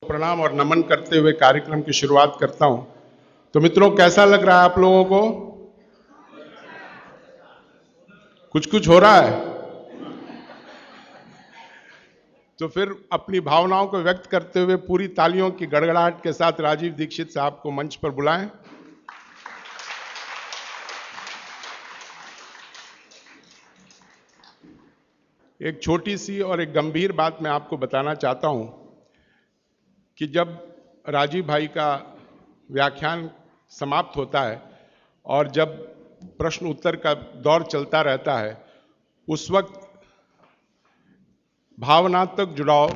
प्रणाम और नमन करते हुए कार्यक्रम की शुरुआत करता हूं। तो मित्रों, कैसा लग रहा है आप लोगों को? कुछ कुछ हो रहा है? तो फिर अपनी भावनाओं को व्यक्त करते हुए पूरी तालियों की गड़गड़ाहट के साथ राजीव दीक्षित साहब को मंच पर बुलाएं। एक छोटी सी और एक गंभीर बात मैं आपको बताना चाहता हूं कि जब राजीव भाई का व्याख्यान समाप्त होता है और जब प्रश्न उत्तर का दौर चलता रहता है, उस वक्त भावनात्मक जुड़ाव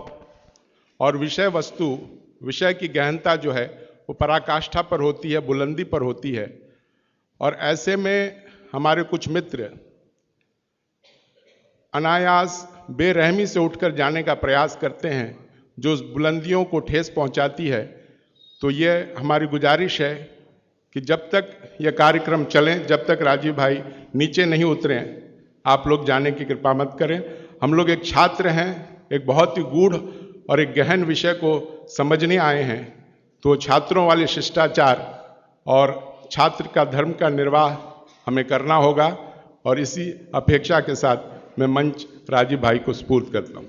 और विषय की गहनता जो है वो पराकाष्ठा पर होती है, बुलंदी पर होती है। और ऐसे में हमारे कुछ मित्र अनायास बेरहमी से उठकर जाने का प्रयास करते हैं, जो उस बुलंदियों को ठेस पहुंचाती है। तो ये हमारी गुजारिश है कि जब तक यह कार्यक्रम चले, जब तक राजीव भाई नीचे नहीं उतरे, आप लोग जाने की कृपा मत करें। हम लोग एक छात्र हैं, एक बहुत ही गूढ़ और एक गहन विषय को समझने आए हैं। तो छात्रों वाले शिष्टाचार और छात्र का धर्म का निर्वाह हमें करना होगा। और इसी अपेक्षा के साथ मैं मंच राजीव भाई को सुपुर्द करता हूं।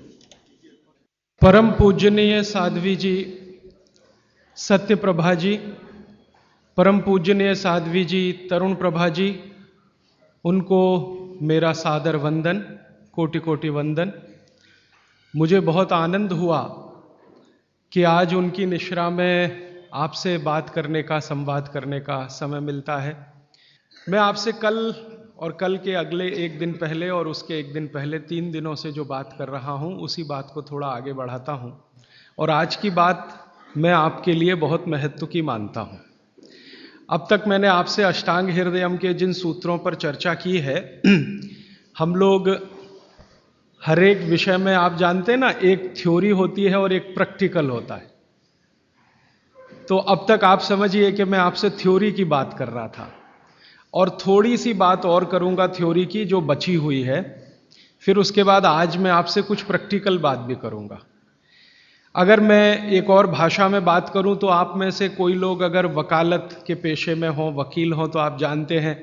परम पूजनीय साध्वी जी, सत्य प्रभा जी, परम पूजनीय साध्वी जी, तरुण प्रभा जी, उनको मेरा सादर वंदन, कोटि कोटि वंदन। मुझे बहुत आनंद हुआ कि आज उनकी निश्रा में आपसे बात करने का, संवाद करने का समय मिलता है। मैं आपसे कल और कल के अगले एक दिन पहले और उसके एक दिन पहले 3 दिनों से जो बात कर रहा हूं, उसी बात को थोड़ा आगे बढ़ाता हूं। और आज की बात मैं आपके लिए बहुत महत्व की मानता हूं। अब तक मैंने आपसे अष्टांग हृदयम के जिन सूत्रों पर चर्चा की है, हम लोग हर एक विषय में, आप जानते हैं ना, एक थ्योरी होती है और एक प्रैक्टिकल होता है। तो अब तक आप समझिए कि मैं आपसे थ्योरी की बात कर रहा था और थोड़ी सी बात और करूंगा थ्योरी की जो बची हुई है। फिर उसके बाद आज मैं आपसे कुछ प्रैक्टिकल बात भी करूंगा। अगर मैं एक और भाषा में बात करूं तो आप में से कोई लोग अगर वकालत के पेशे में हो, वकील हो, तो आप जानते हैं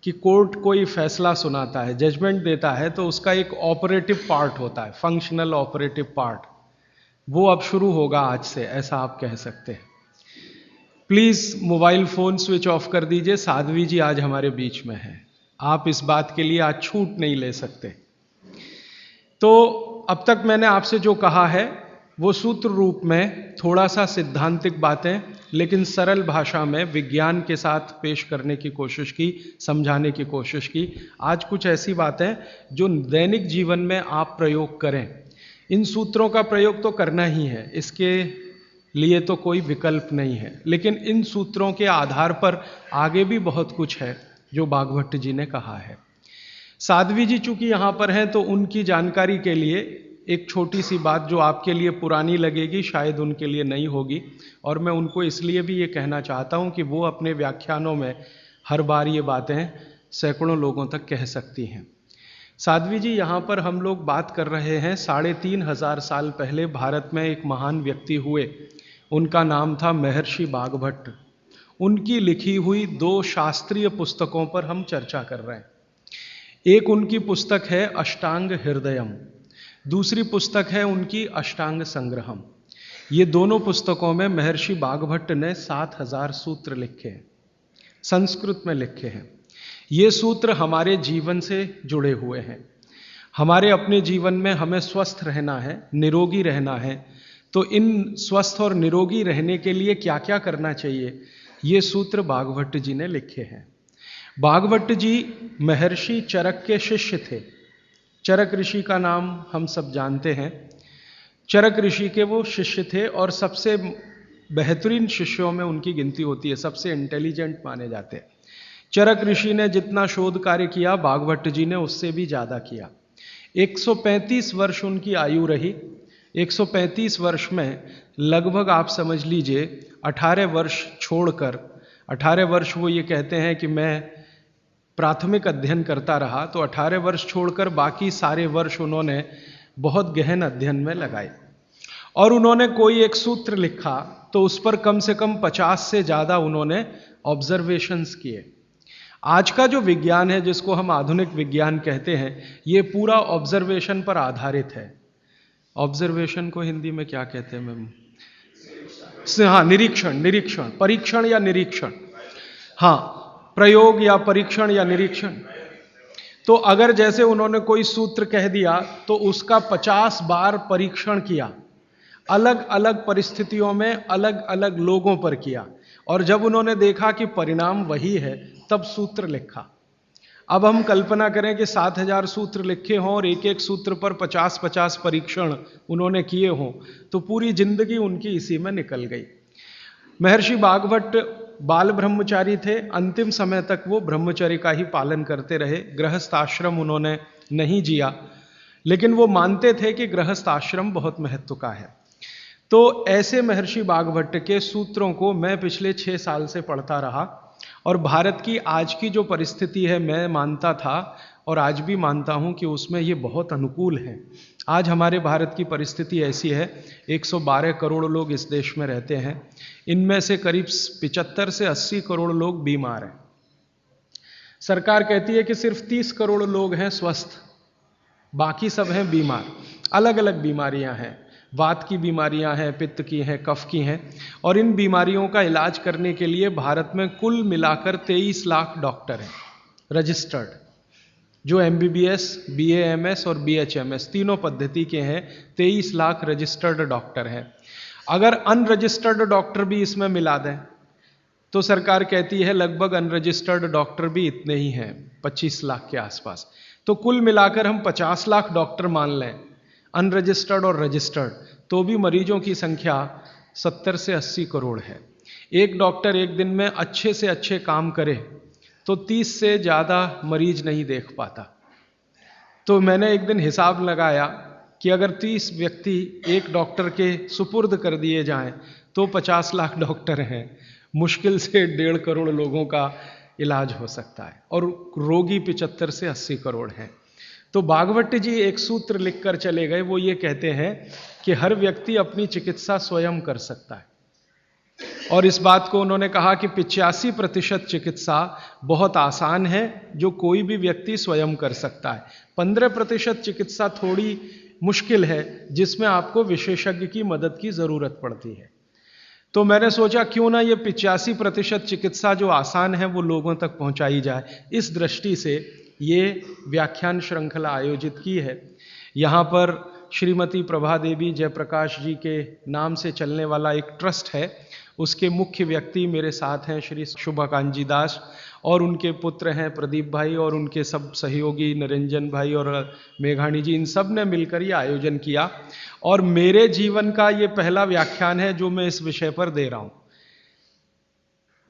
कि कोर्ट कोई फैसला सुनाता है, जजमेंट देता है, तो उसका एक ऑपरेटिव पार्ट होता है, फंक्शनल ऑपरेटिव पार्ट। वो अब शुरू होगा आज से, ऐसा आप कह सकते हैं। Please mobile phone switch off कर दीजिए, साध्वी जी आज हमारे बीच में हैं। आप इस बात के लिए आज छूट नहीं ले सकते। तो अब तक मैंने आपसे जो कहा है वो सूत्र रूप में थोड़ा सा सिद्धांतिक बातें, लेकिन सरल भाषा में विज्ञान के साथ पेश करने की कोशिश की, समझाने की कोशिश की। आज कुछ ऐसी बातें जो दैनिक जीवन में आप प्रयोग करें। इन सूत्रों का प्रयोग तो करना ही है, इसके लिए तो कोई विकल्प नहीं है, लेकिन इन सूत्रों के आधार पर आगे भी बहुत कुछ है जो भागवत जी ने कहा है। साध्वी जी चूंकि यहां पर हैं तो उनकी जानकारी के लिए एक छोटी सी बात जो आपके लिए पुरानी लगेगी, शायद उनके लिए नहीं होगी, और मैं उनको इसलिए भी ये कहना चाहता हूं कि वो अपने व्याख्यानों में हर बार ये बातें सैकड़ों लोगों तक कह सकती हैं। साध्वी जी, यहाँ पर हम लोग बात कर रहे हैं 3500 साल पहले भारत में एक महान व्यक्ति हुए, उनका नाम था महर्षि बागभट्ट। उनकी लिखी हुई 2 शास्त्रीय पुस्तकों पर हम चर्चा कर रहे हैं। एक उनकी पुस्तक है अष्टांग हृदयम, दूसरी पुस्तक है उनकी अष्टांग संग्रहम। ये दोनों पुस्तकों में महर्षि बागभट्ट ने 7000 सूत्र लिखे हैं, संस्कृत में लिखे हैं। ये सूत्र हमारे जीवन से जुड़े हुए हैं। हमारे अपने जीवन में हमें स्वस्थ रहना है, निरोगी रहना है, तो इन स्वस्थ और निरोगी रहने के लिए क्या क्या करना चाहिए, ये सूत्र भागवत जी ने लिखे हैं। भागवत जी महर्षि चरक के शिष्य थे। चरक ऋषि का नाम हम सब जानते हैं। चरक ऋषि के वो शिष्य थे और सबसे बेहतरीन शिष्यों में उनकी गिनती होती है, सबसे इंटेलिजेंट माने जाते हैं। चरक ऋषि ने जितना शोध कार्य किया, भागवत जी ने उससे भी ज्यादा किया। 135 वर्ष उनकी आयु रही। 135 वर्ष में लगभग आप समझ लीजिए 18 वर्ष छोड़कर, 18 वर्ष वो ये कहते हैं कि मैं प्राथमिक अध्ययन करता रहा, तो 18 वर्ष छोड़कर बाकी सारे वर्ष उन्होंने बहुत गहन अध्ययन में लगाए। और उन्होंने कोई एक सूत्र लिखा तो उस पर कम से कम 50 से ज्यादा उन्होंने ऑब्जर्वेशंस किए। आज का जो विज्ञान है, जिसको हम आधुनिक विज्ञान कहते हैं, ये पूरा ऑब्जर्वेशन पर आधारित है। ऑब्जर्वेशन को हिंदी में क्या कहते हैं मैम? हाँ, निरीक्षण, परीक्षण या निरीक्षण, हाँ, प्रयोग या परीक्षण या निरीक्षण। तो अगर जैसे उन्होंने कोई सूत्र कह दिया तो उसका 50 बार परीक्षण किया, अलग अलग परिस्थितियों में अलग अलग लोगों पर किया, और जब उन्होंने देखा कि परिणाम वही है, तब सूत्र लिखा। अब हम कल्पना करें कि 7000 सूत्र लिखे हों और एक एक सूत्र पर 50-50 परीक्षण उन्होंने किए हों, तो पूरी जिंदगी उनकी इसी में निकल गई। महर्षि बागभट्ट बाल ब्रह्मचारी थे, अंतिम समय तक वो ब्रह्मचर्य का ही पालन करते रहे, गृहस्थ आश्रम उन्होंने नहीं जिया, लेकिन वो मानते थे कि गृहस्थ आश्रम बहुत महत्व का है। तो ऐसे महर्षि बागभट्ट के सूत्रों को मैं पिछले 6 साल से पढ़ता रहा, और भारत की आज की जो परिस्थिति है, मैं मानता था और आज भी मानता हूं कि उसमें ये बहुत अनुकूल है। आज हमारे भारत की परिस्थिति ऐसी है, 112 करोड़ लोग इस देश में रहते हैं, इनमें से करीब 75 से 80 करोड़ लोग बीमार हैं। सरकार कहती है कि सिर्फ 30 करोड़ लोग हैं स्वस्थ, बाकी सब हैं बीमार। अलग अलग बीमारियां हैं, वात की बीमारियां हैं, पित्त की हैं, कफ की हैं, और इन बीमारियों का इलाज करने के लिए भारत में कुल मिलाकर 23 लाख डॉक्टर हैं रजिस्टर्ड, जो MBBS, BAMS और BHMS तीनों पद्धति के हैं। 23 लाख रजिस्टर्ड डॉक्टर हैं। अगर अनरजिस्टर्ड डॉक्टर भी इसमें मिला दें तो सरकार कहती है लगभग अनरजिस्टर्ड डॉक्टर भी इतने ही हैं, 25 लाख के आसपास। तो कुल मिलाकर हम 50 लाख डॉक्टर मान लें, अनरजिस्टर्ड और रजिस्टर्ड, तो भी मरीजों की संख्या 70 से 80 करोड़ है। एक डॉक्टर एक दिन में अच्छे से अच्छे काम करे तो 30 से ज़्यादा मरीज नहीं देख पाता। तो मैंने एक दिन हिसाब लगाया कि अगर 30 व्यक्ति एक डॉक्टर के सुपुर्द कर दिए जाएं तो 50 लाख डॉक्टर हैं, मुश्किल से 1.5 करोड़ लोगों का इलाज हो सकता है, और रोगी 75 से 80 करोड़ हैं। तो बागभट्ट जी एक सूत्र लिखकर चले गए, वो ये कहते हैं कि हर व्यक्ति अपनी चिकित्सा स्वयं कर सकता है, और इस बात को उन्होंने कहा कि 85% चिकित्सा बहुत आसान है, जो कोई भी व्यक्ति स्वयं कर सकता है। 15% चिकित्सा थोड़ी मुश्किल है, जिसमें आपको विशेषज्ञ की मदद की जरूरत पड़ती है। तो मैंने सोचा क्यों ना ये 85% चिकित्सा जो आसान है वो लोगों तक पहुंचाई जाए। इस दृष्टि से ये व्याख्यान श्रृंखला आयोजित की है। यहाँ पर श्रीमती प्रभा देवी जयप्रकाश जी के नाम से चलने वाला एक ट्रस्ट है, उसके मुख्य व्यक्ति मेरे साथ हैं श्री शुभाकांजी दास, और उनके पुत्र हैं प्रदीप भाई, और उनके सब सहयोगी निरंजन भाई और मेघानी जी, इन सब ने मिलकर ये आयोजन किया। और मेरे जीवन का ये पहला व्याख्यान है जो मैं इस विषय पर दे रहा हूं।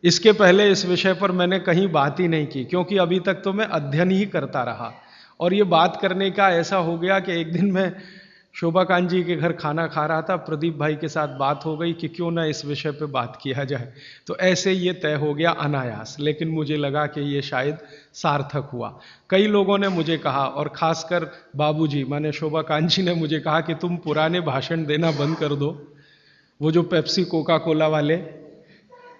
इसके पहले इस विषय पर मैंने कहीं बात ही नहीं की, क्योंकि अभी तक तो मैं अध्ययन ही करता रहा। और ये बात करने का ऐसा हो गया कि एक दिन मैं शोभाकांत जी के घर खाना खा रहा था, प्रदीप भाई के साथ बात हो गई कि क्यों ना इस विषय पे बात किया जाए। तो ऐसे ये तय हो गया अनायास, लेकिन मुझे लगा कि ये शायद सार्थक हुआ। कई लोगों ने मुझे कहा, और खासकर बाबूजी माने शोभाकांत जी ने मुझे कहा कि तुम पुराने भाषण देना बंद कर दो, वो जो पेप्सी कोका कोला वाले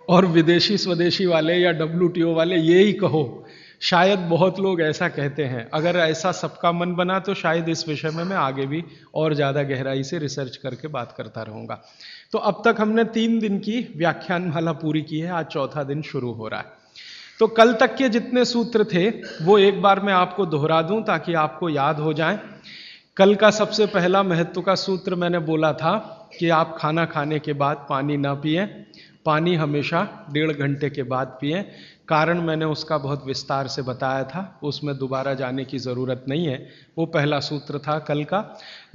और विदेशी स्वदेशी वाले या WTO वाले, ये ही कहो। शायद बहुत लोग ऐसा कहते हैं। अगर ऐसा सबका मन बना तो शायद इस विषय में मैं आगे भी और ज़्यादा गहराई से रिसर्च करके बात करता रहूँगा। तो अब तक हमने 3 दिन की व्याख्यानमाला पूरी की है, आज चौथा दिन शुरू हो रहा है। तो कल तक के जितने सूत्र थे वो एक बार मैं आपको दोहरा दूं ताकि आपको याद हो जाए। कल का सबसे पहला महत्व का सूत्र मैंने बोला था कि आप खाना खाने के बाद पानी ना पिएं, पानी हमेशा 1.5 घंटे के बाद पिएं। कारण मैंने उसका बहुत विस्तार से बताया था, उसमें दोबारा जाने की ज़रूरत नहीं है। वो पहला सूत्र था कल का।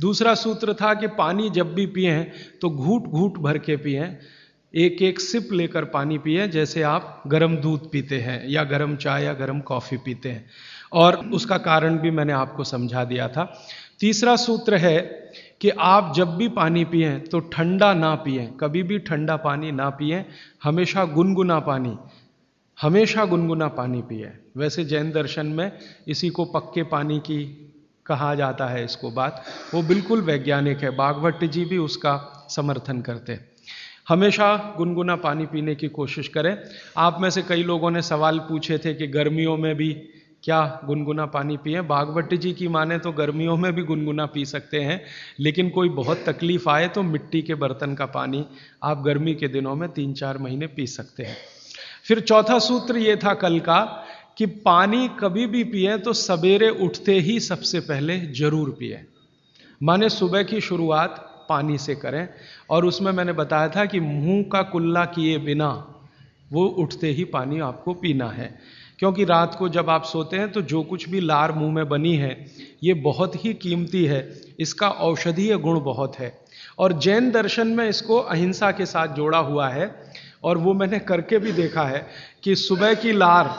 दूसरा सूत्र था कि पानी जब भी पिएं तो घूट घूट भर के पिएं, एक एक सिप लेकर पानी पिएं, जैसे आप गर्म दूध पीते हैं या गर्म चाय या गर्म कॉफ़ी पीते हैं। और उसका कारण भी मैंने आपको समझा दिया था। तीसरा सूत्र है कि आप जब भी पानी पिएं तो ठंडा ना पिएं, कभी भी ठंडा पानी ना पिएं, हमेशा गुनगुना पानी पिएं। वैसे जैन दर्शन में इसी को पक्के पानी की कहा जाता है, इसको बात वो बिल्कुल वैज्ञानिक है। बागभट्ट जी भी उसका समर्थन करते हैं। हमेशा गुनगुना पानी पीने की कोशिश करें। आप में से कई लोगों ने सवाल पूछे थे कि गर्मियों में भी क्या गुनगुना पानी पिए। भागवती जी की माने तो गर्मियों में भी गुनगुना पी सकते हैं, लेकिन कोई बहुत तकलीफ आए तो मिट्टी के बर्तन का पानी आप गर्मी के दिनों में 3-4 महीने पी सकते हैं। फिर चौथा सूत्र ये था कल का कि पानी कभी भी पिए तो सवेरे उठते ही सबसे पहले जरूर पिए। माने सुबह की शुरुआत पानी से करें, और उसमें मैंने बताया था कि मुंह का कुल्ला किए बिना वो उठते ही पानी आपको पीना है, क्योंकि रात को जब आप सोते हैं तो जो कुछ भी लार मुंह में बनी है ये बहुत ही कीमती है, इसका औषधीय गुण बहुत है। और जैन दर्शन में इसको अहिंसा के साथ जोड़ा हुआ है, और वो मैंने करके भी देखा है कि सुबह की लार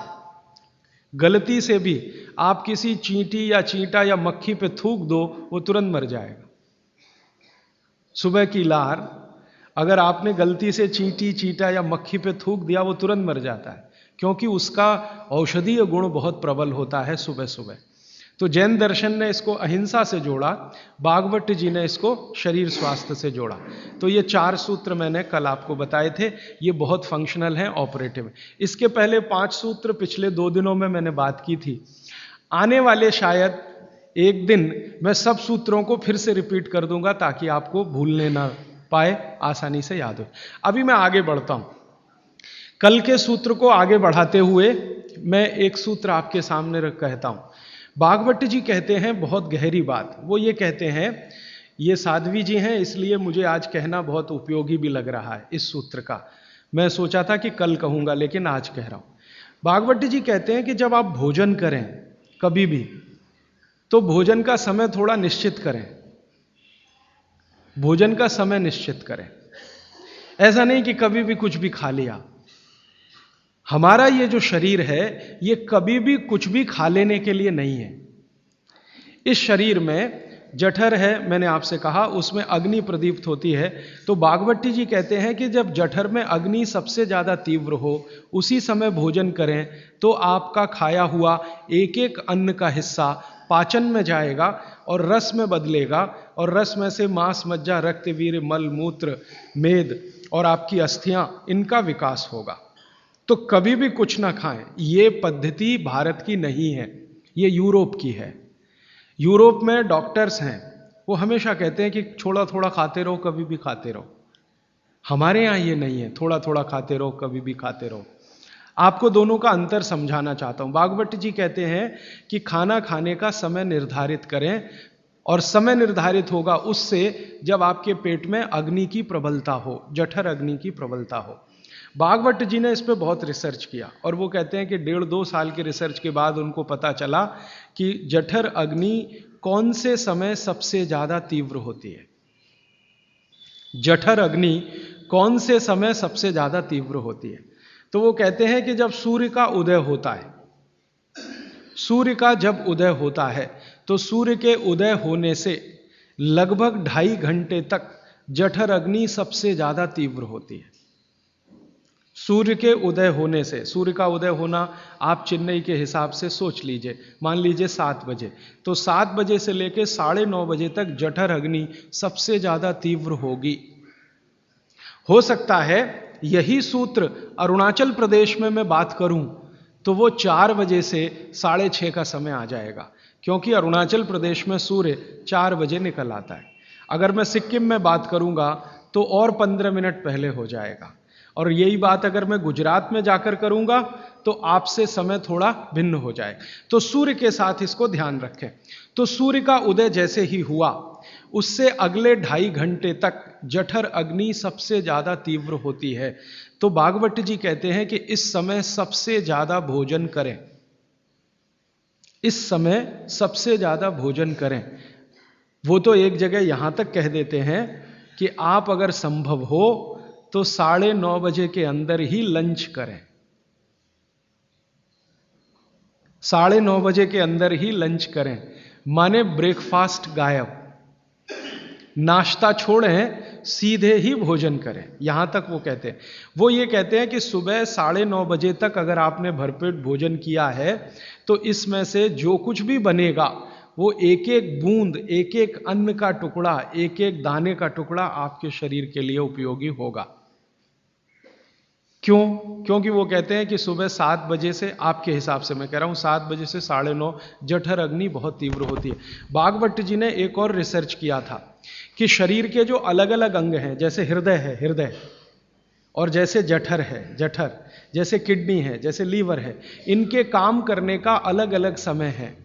गलती से भी आप किसी चींटी या चींटा या मक्खी पे थूक दो, वो तुरंत मर जाएगा। सुबह की लार अगर आपने गलती से चींटी, चींटा या मक्खी पे थूक दिया, वो तुरंत मर जाता है, क्योंकि उसका औषधीय गुण बहुत प्रबल होता है सुबह सुबह। तो जैन दर्शन ने इसको अहिंसा से जोड़ा, भागवत जी ने इसको शरीर स्वास्थ्य से जोड़ा। तो ये 4 सूत्र मैंने कल आपको बताए थे, ये बहुत फंक्शनल हैं, ऑपरेटिव। इसके पहले 5 सूत्र पिछले 2 दिनों में मैंने बात की थी। आने वाले शायद एक दिन मैं सब सूत्रों को फिर से रिपीट कर दूंगा ताकि आपको भूलने ना पाए, आसानी से याद हो। अभी मैं आगे बढ़ता हूं। कल के सूत्र को आगे बढ़ाते हुए मैं एक सूत्र आपके सामने रख कहता हूं। भागवत जी कहते हैं बहुत गहरी बात। वो ये कहते हैं, ये साध्वी जी हैं इसलिए मुझे आज कहना बहुत उपयोगी भी लग रहा है इस सूत्र का। मैं सोचा था कि कल कहूंगा, लेकिन आज कह रहा हूं। भागवत जी कहते हैं कि जब आप भोजन करें कभी भी, तो भोजन का समय थोड़ा निश्चित करें। भोजन का समय निश्चित करें। ऐसा नहीं कि कभी भी कुछ भी खा लिया। हमारा ये जो शरीर है ये कभी भी कुछ भी खा लेने के लिए नहीं है। इस शरीर में जठर है, मैंने आपसे कहा, उसमें अग्नि प्रदीप्त होती है। तो भागवती जी कहते हैं कि जब जठर में अग्नि सबसे ज्यादा तीव्र हो उसी समय भोजन करें, तो आपका खाया हुआ एक एक अन्न का हिस्सा पाचन में जाएगा और रस में बदलेगा, और रस में से मांस, मज्जा, रक्त, वीर्य, मल, मूत्र, मेद और आपकी अस्थियां, इनका विकास होगा। तो कभी भी कुछ ना खाएं। ये पद्धति भारत की नहीं है, ये यूरोप की है। यूरोप में डॉक्टर्स हैं, वो हमेशा कहते हैं कि थोड़ा थोड़ा खाते रहो, कभी भी खाते रहो। हमारे यहां ये नहीं है, थोड़ा थोड़ा खाते रहो, कभी भी खाते रहो। आपको दोनों का अंतर समझाना चाहता हूं। भागवत जी कहते हैं कि खाना खाने का समय निर्धारित करें, और समय निर्धारित होगा उससे जब आपके पेट में अग्नि की प्रबलता हो, जठर अग्नि की प्रबलता हो। भागवत जी ने इस पे बहुत रिसर्च किया, और वो कहते हैं कि 1.5-2 साल के रिसर्च के बाद उनको पता चला कि जठर अग्नि कौन से समय सबसे ज्यादा तीव्र होती है। जठर अग्नि कौन से समय सबसे ज्यादा तीव्र होती है। तो वो कहते हैं कि जब सूर्य का उदय होता है, सूर्य का जब उदय होता है तो सूर्य के उदय होने से लगभग 2.5 घंटे तक जठर अग्नि सबसे ज्यादा तीव्र होती है। सूर्य के उदय होने से, सूर्य का उदय होना आप चेन्नई के हिसाब से सोच लीजिए, मान लीजिए 7 बजे, तो 7 बजे से लेकर 9:30 बजे तक जठर अग्नि सबसे ज्यादा तीव्र होगी। हो सकता है यही सूत्र अरुणाचल प्रदेश में मैं बात करूं तो वो 4 बजे से 6:30 का समय आ जाएगा, क्योंकि अरुणाचल प्रदेश में सूर्य 4 बजे निकल आता है। अगर मैं सिक्किम में बात करूंगा तो और 15 मिनट पहले हो जाएगा, और यही बात अगर मैं गुजरात में जाकर करूंगा तो आपसे समय थोड़ा भिन्न हो जाए। तो सूर्य के साथ इसको ध्यान रखें। तो सूर्य का उदय जैसे ही हुआ उससे अगले 2.5 घंटे तक जठर अग्नि सबसे ज्यादा तीव्र होती है। तो भागवत जी कहते हैं कि इस समय सबसे ज्यादा भोजन करें, इस समय सबसे ज्यादा भोजन करें। वो तो एक जगह यहां तक कह देते हैं कि आप अगर संभव हो तो 9:30 बजे के अंदर ही लंच करें। 9:30 बजे के अंदर ही लंच करें, माने ब्रेकफास्ट गायब, नाश्ता छोड़ें, सीधे ही भोजन करें। यहां तक वो कहते हैं। वो ये कहते हैं कि सुबह 9:30 बजे तक अगर आपने भरपेट भोजन किया है तो इसमें से जो कुछ भी बनेगा वो एक एक बूंद, एक एक अन्न का टुकड़ा, एक एक दाने का टुकड़ा आपके शरीर के लिए उपयोगी होगा। क्यों? क्योंकि वो कहते हैं कि सुबह 7 बजे से, आपके हिसाब से मैं कह रहा हूं, 7 बजे से 9:30 जठर अग्नि बहुत तीव्र होती है। भागवत जी ने एक और रिसर्च किया था कि शरीर के जो अलग अलग अंग हैं, जैसे हृदय है, हृदय, और जैसे जठर है, जठर, जैसे किडनी है, जैसे लीवर है, इनके काम करने का अलग अलग समय है।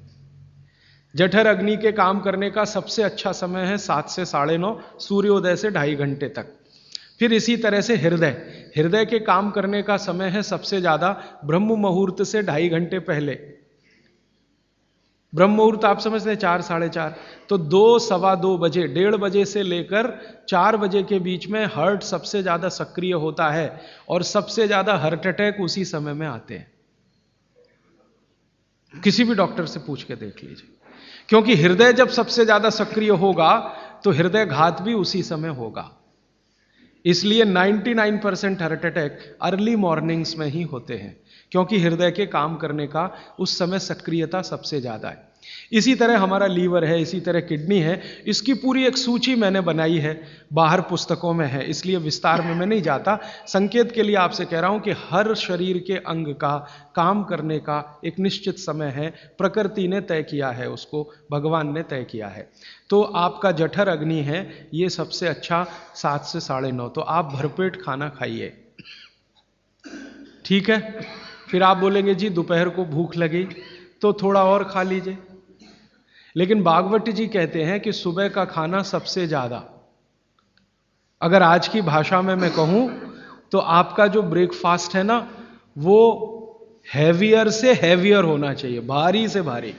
जठर अग्नि के काम करने का सबसे अच्छा समय है 7 से 9:30, सूर्योदय से 2.5 घंटे तक। फिर इसी तरह से हृदय, हृदय के काम करने का समय है सबसे ज्यादा ब्रह्म मुहूर्त से 2.5 घंटे पहले। ब्रह्म मुहूर्त आप समझते हैं 4, 4:30, तो 2, सवा 2 बजे, 1:30 बजे से लेकर 4 बजे के बीच में हार्ट सबसे ज्यादा सक्रिय होता है, और सबसे ज्यादा हार्ट अटैक उसी समय में आते हैं। किसी भी डॉक्टर से पूछ के देख लीजिए, क्योंकि हृदय जब सबसे ज्यादा सक्रिय होगा तो हृदय घात भी उसी समय होगा। इसलिए 99% हार्ट अटैक अर्ली मॉर्निंग्स में ही होते हैं, क्योंकि हृदय के काम करने का उस समय सक्रियता सबसे ज्यादा है। इसी तरह हमारा लीवर है, इसी तरह किडनी है। इसकी पूरी एक सूची मैंने बनाई है, बाहर पुस्तकों में है, इसलिए विस्तार में मैं नहीं जाता। संकेत के लिए आपसे कह रहा हूं कि हर शरीर के अंग का काम करने का एक निश्चित समय है, प्रकृति ने तय किया है, उसको भगवान ने तय किया है। तो आपका जठर अग्नि है, ये सबसे अच्छा 7 से 9:30, तो आप भरपेट खाना खाइए, ठीक है। फिर आप बोलेंगे जी दोपहर को भूख लगी तो थोड़ा और खा लीजिए, लेकिन भागवत जी कहते हैं कि सुबह का खाना सबसे ज्यादा, अगर आज की भाषा में मैं कहूं तो आपका जो ब्रेकफास्ट है ना, वो हैवियर से हैवियर होना चाहिए, भारी से भारी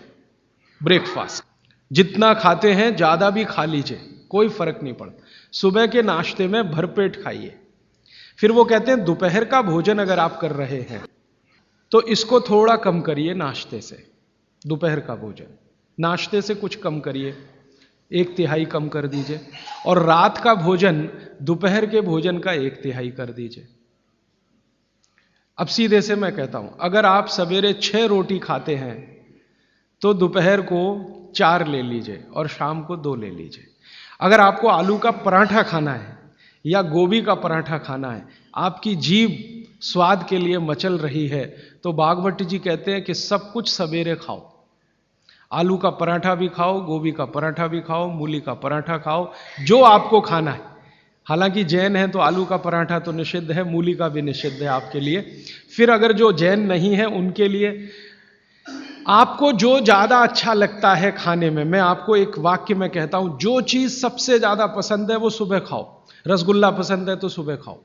ब्रेकफास्ट। जितना खाते हैं ज्यादा भी खा लीजिए, कोई फर्क नहीं पड़ता। सुबह के नाश्ते में भरपेट खाइए। फिर वो कहते हैं दोपहर का भोजन अगर आप कर रहे हैं तो इसको थोड़ा कम करिए, नाश्ते से, दोपहर का भोजन नाश्ते से कुछ कम करिए, 1/3 कम कर दीजिए, और रात का भोजन दोपहर के भोजन का 1/3 कर दीजिए। अब सीधे से मैं कहता हूं, अगर आप सवेरे 6 रोटी खाते हैं तो दोपहर को 4 ले लीजिए और शाम को 2 ले लीजिए। अगर आपको आलू का पराठा खाना है या गोभी का पराठा खाना है, आपकी जीभ स्वाद के लिए मचल रही है, तो भागवत जी कहते हैं कि सब कुछ सवेरे खाओ। आलू का पराठा भी खाओ, गोभी का पराठा भी खाओ, मूली का पराठा खाओ, जो आपको खाना है। हालांकि जैन है तो आलू का पराठा तो निषिद्ध है, मूली का भी निषिद्ध है आपके लिए। फिर अगर जो जैन नहीं है उनके लिए आपको जो ज्यादा अच्छा लगता है खाने में, मैं आपको एक वाक्य में कहता हूं, जो चीज सबसे ज्यादा पसंद है वो सुबह खाओ। रसगुल्ला पसंद है तो सुबह खाओ,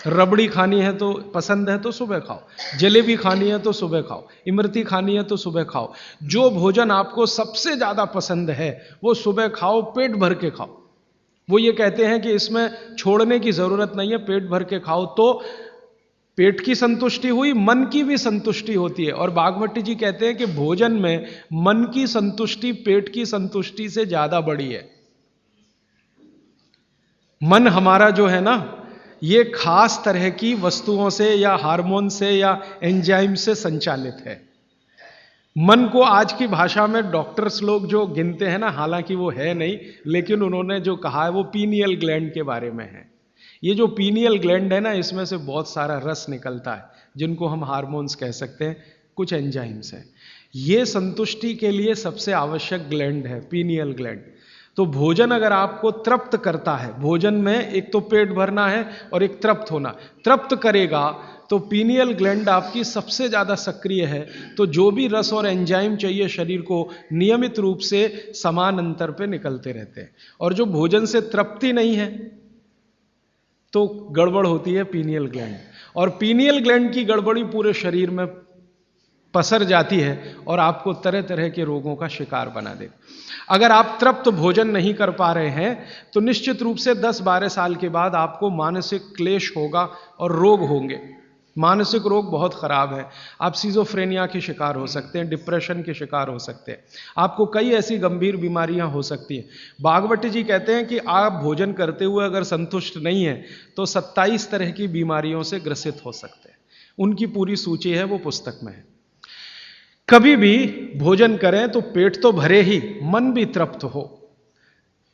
रबड़ी खानी है तो पसंद है तो सुबह खाओ, जलेबी खानी है तो सुबह खाओ, इमरती खानी है तो सुबह खाओ। जो भोजन आपको सबसे ज्यादा पसंद है वो सुबह खाओ, पेट भर के खाओ। वो ये कहते हैं कि इसमें छोड़ने की जरूरत नहीं है, पेट भर के खाओ तो पेट की संतुष्टि हुई, मन की भी संतुष्टि होती है। और भागवत जी कहते हैं कि भोजन में मन की संतुष्टि पेट की संतुष्टि से ज्यादा बड़ी है। मन हमारा जो है ना, ये खास तरह की वस्तुओं से या हार्मोन से या एंजाइम से संचालित है। मन को आज की भाषा में डॉक्टर्स लोग जो गिनते हैं ना, हालांकि वो है नहीं, लेकिन उन्होंने जो कहा है वो पीनियल ग्लैंड के बारे में है। ये जो पीनियल ग्लैंड है ना, इसमें से बहुत सारा रस निकलता है, जिनको हम हार्मोन्स कह सकते हैं, कुछ एंजाइम्स हैं। ये संतुष्टि के लिए सबसे आवश्यक ग्लैंड है पीनियल ग्लैंड। तो भोजन अगर आपको तृप्त करता है, भोजन में एक तो पेट भरना है और एक तृप्त होना, तृप्त करेगा तो पीनियल ग्लैंड आपकी सबसे ज्यादा सक्रिय है। तो जो भी रस और एंजाइम चाहिए शरीर को, नियमित रूप से समान अंतर पे निकलते रहते हैं। और जो भोजन से तृप्ति नहीं है तो गड़बड़ होती है पीनियल ग्लैंड, और पीनियल ग्लैंड की गड़बड़ी पूरे शरीर में पसर जाती है और आपको तरह तरह के रोगों का शिकार बना दे। अगर आप तृप्त भोजन नहीं कर पा रहे हैं तो निश्चित रूप से 10-12 साल के बाद आपको मानसिक क्लेश होगा और रोग होंगे। मानसिक रोग बहुत खराब है, आप सिजोफ्रेनिया के शिकार हो सकते हैं, डिप्रेशन के शिकार हो सकते हैं, आपको कई ऐसी गंभीर बीमारियां हो सकती हैं। भागवत जी कहते हैं कि आप भोजन करते हुए अगर संतुष्ट नहीं है तो 27 तरह की बीमारियों से ग्रसित हो सकते हैं। उनकी पूरी सूची है, वो पुस्तक में है। कभी भी भोजन करें तो पेट तो भरे ही, मन भी तृप्त हो।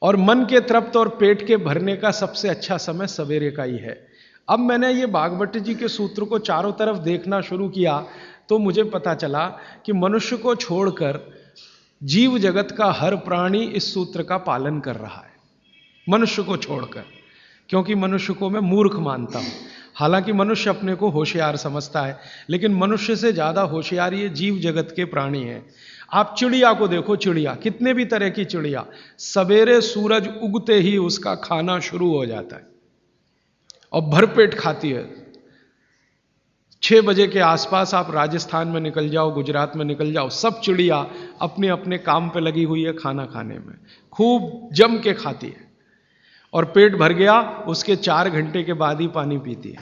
और मन के तृप्त और पेट के भरने का सबसे अच्छा समय सवेरे का ही है। अब मैंने ये भागवत जी के सूत्र को चारों तरफ देखना शुरू किया तो मुझे पता चला कि मनुष्य को छोड़कर जीव जगत का हर प्राणी इस सूत्र का पालन कर रहा है, मनुष्य को छोड़कर। क्योंकि मनुष्य को मैं मूर्ख मानता हूं, हालांकि मनुष्य अपने को होशियार समझता है, लेकिन मनुष्य से ज्यादा होशियार ये जीव जगत के प्राणी हैं। आप चिड़िया को देखो, चिड़िया, कितने भी तरह की चिड़िया, सवेरे सूरज उगते ही उसका खाना शुरू हो जाता है और भरपेट खाती है। 6 बजे के आसपास आप राजस्थान में निकल जाओ, गुजरात में निकल जाओ, सब चिड़िया अपने अपने काम पे लगी हुई है, खाना खाने में खूब जम के खाती है। और पेट भर गया, उसके 4 घंटे के बाद ही पानी पीती है,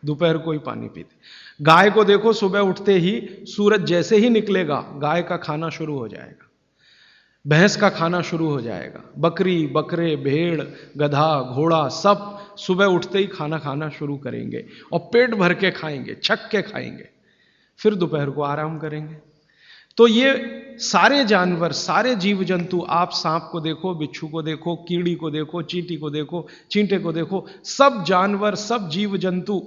दोपहर को ही पानी पीती है। गाय को देखो, सुबह उठते ही सूरज जैसे ही निकलेगा गाय का खाना शुरू हो जाएगा, भैंस का खाना शुरू हो जाएगा। बकरी, बकरे, भेड़, गधा, घोड़ा सब सुबह उठते ही खाना खाना शुरू करेंगे और पेट भर के खाएंगे, छक के खाएंगे, फिर दोपहर को आराम करेंगे। तो ये सारे जानवर, सारे जीव जंतु, आप सांप को देखो, बिच्छू को देखो, कीड़ी को देखो, चींटी को देखो, चींटे को देखो, सब जानवर, सब जीव जंतु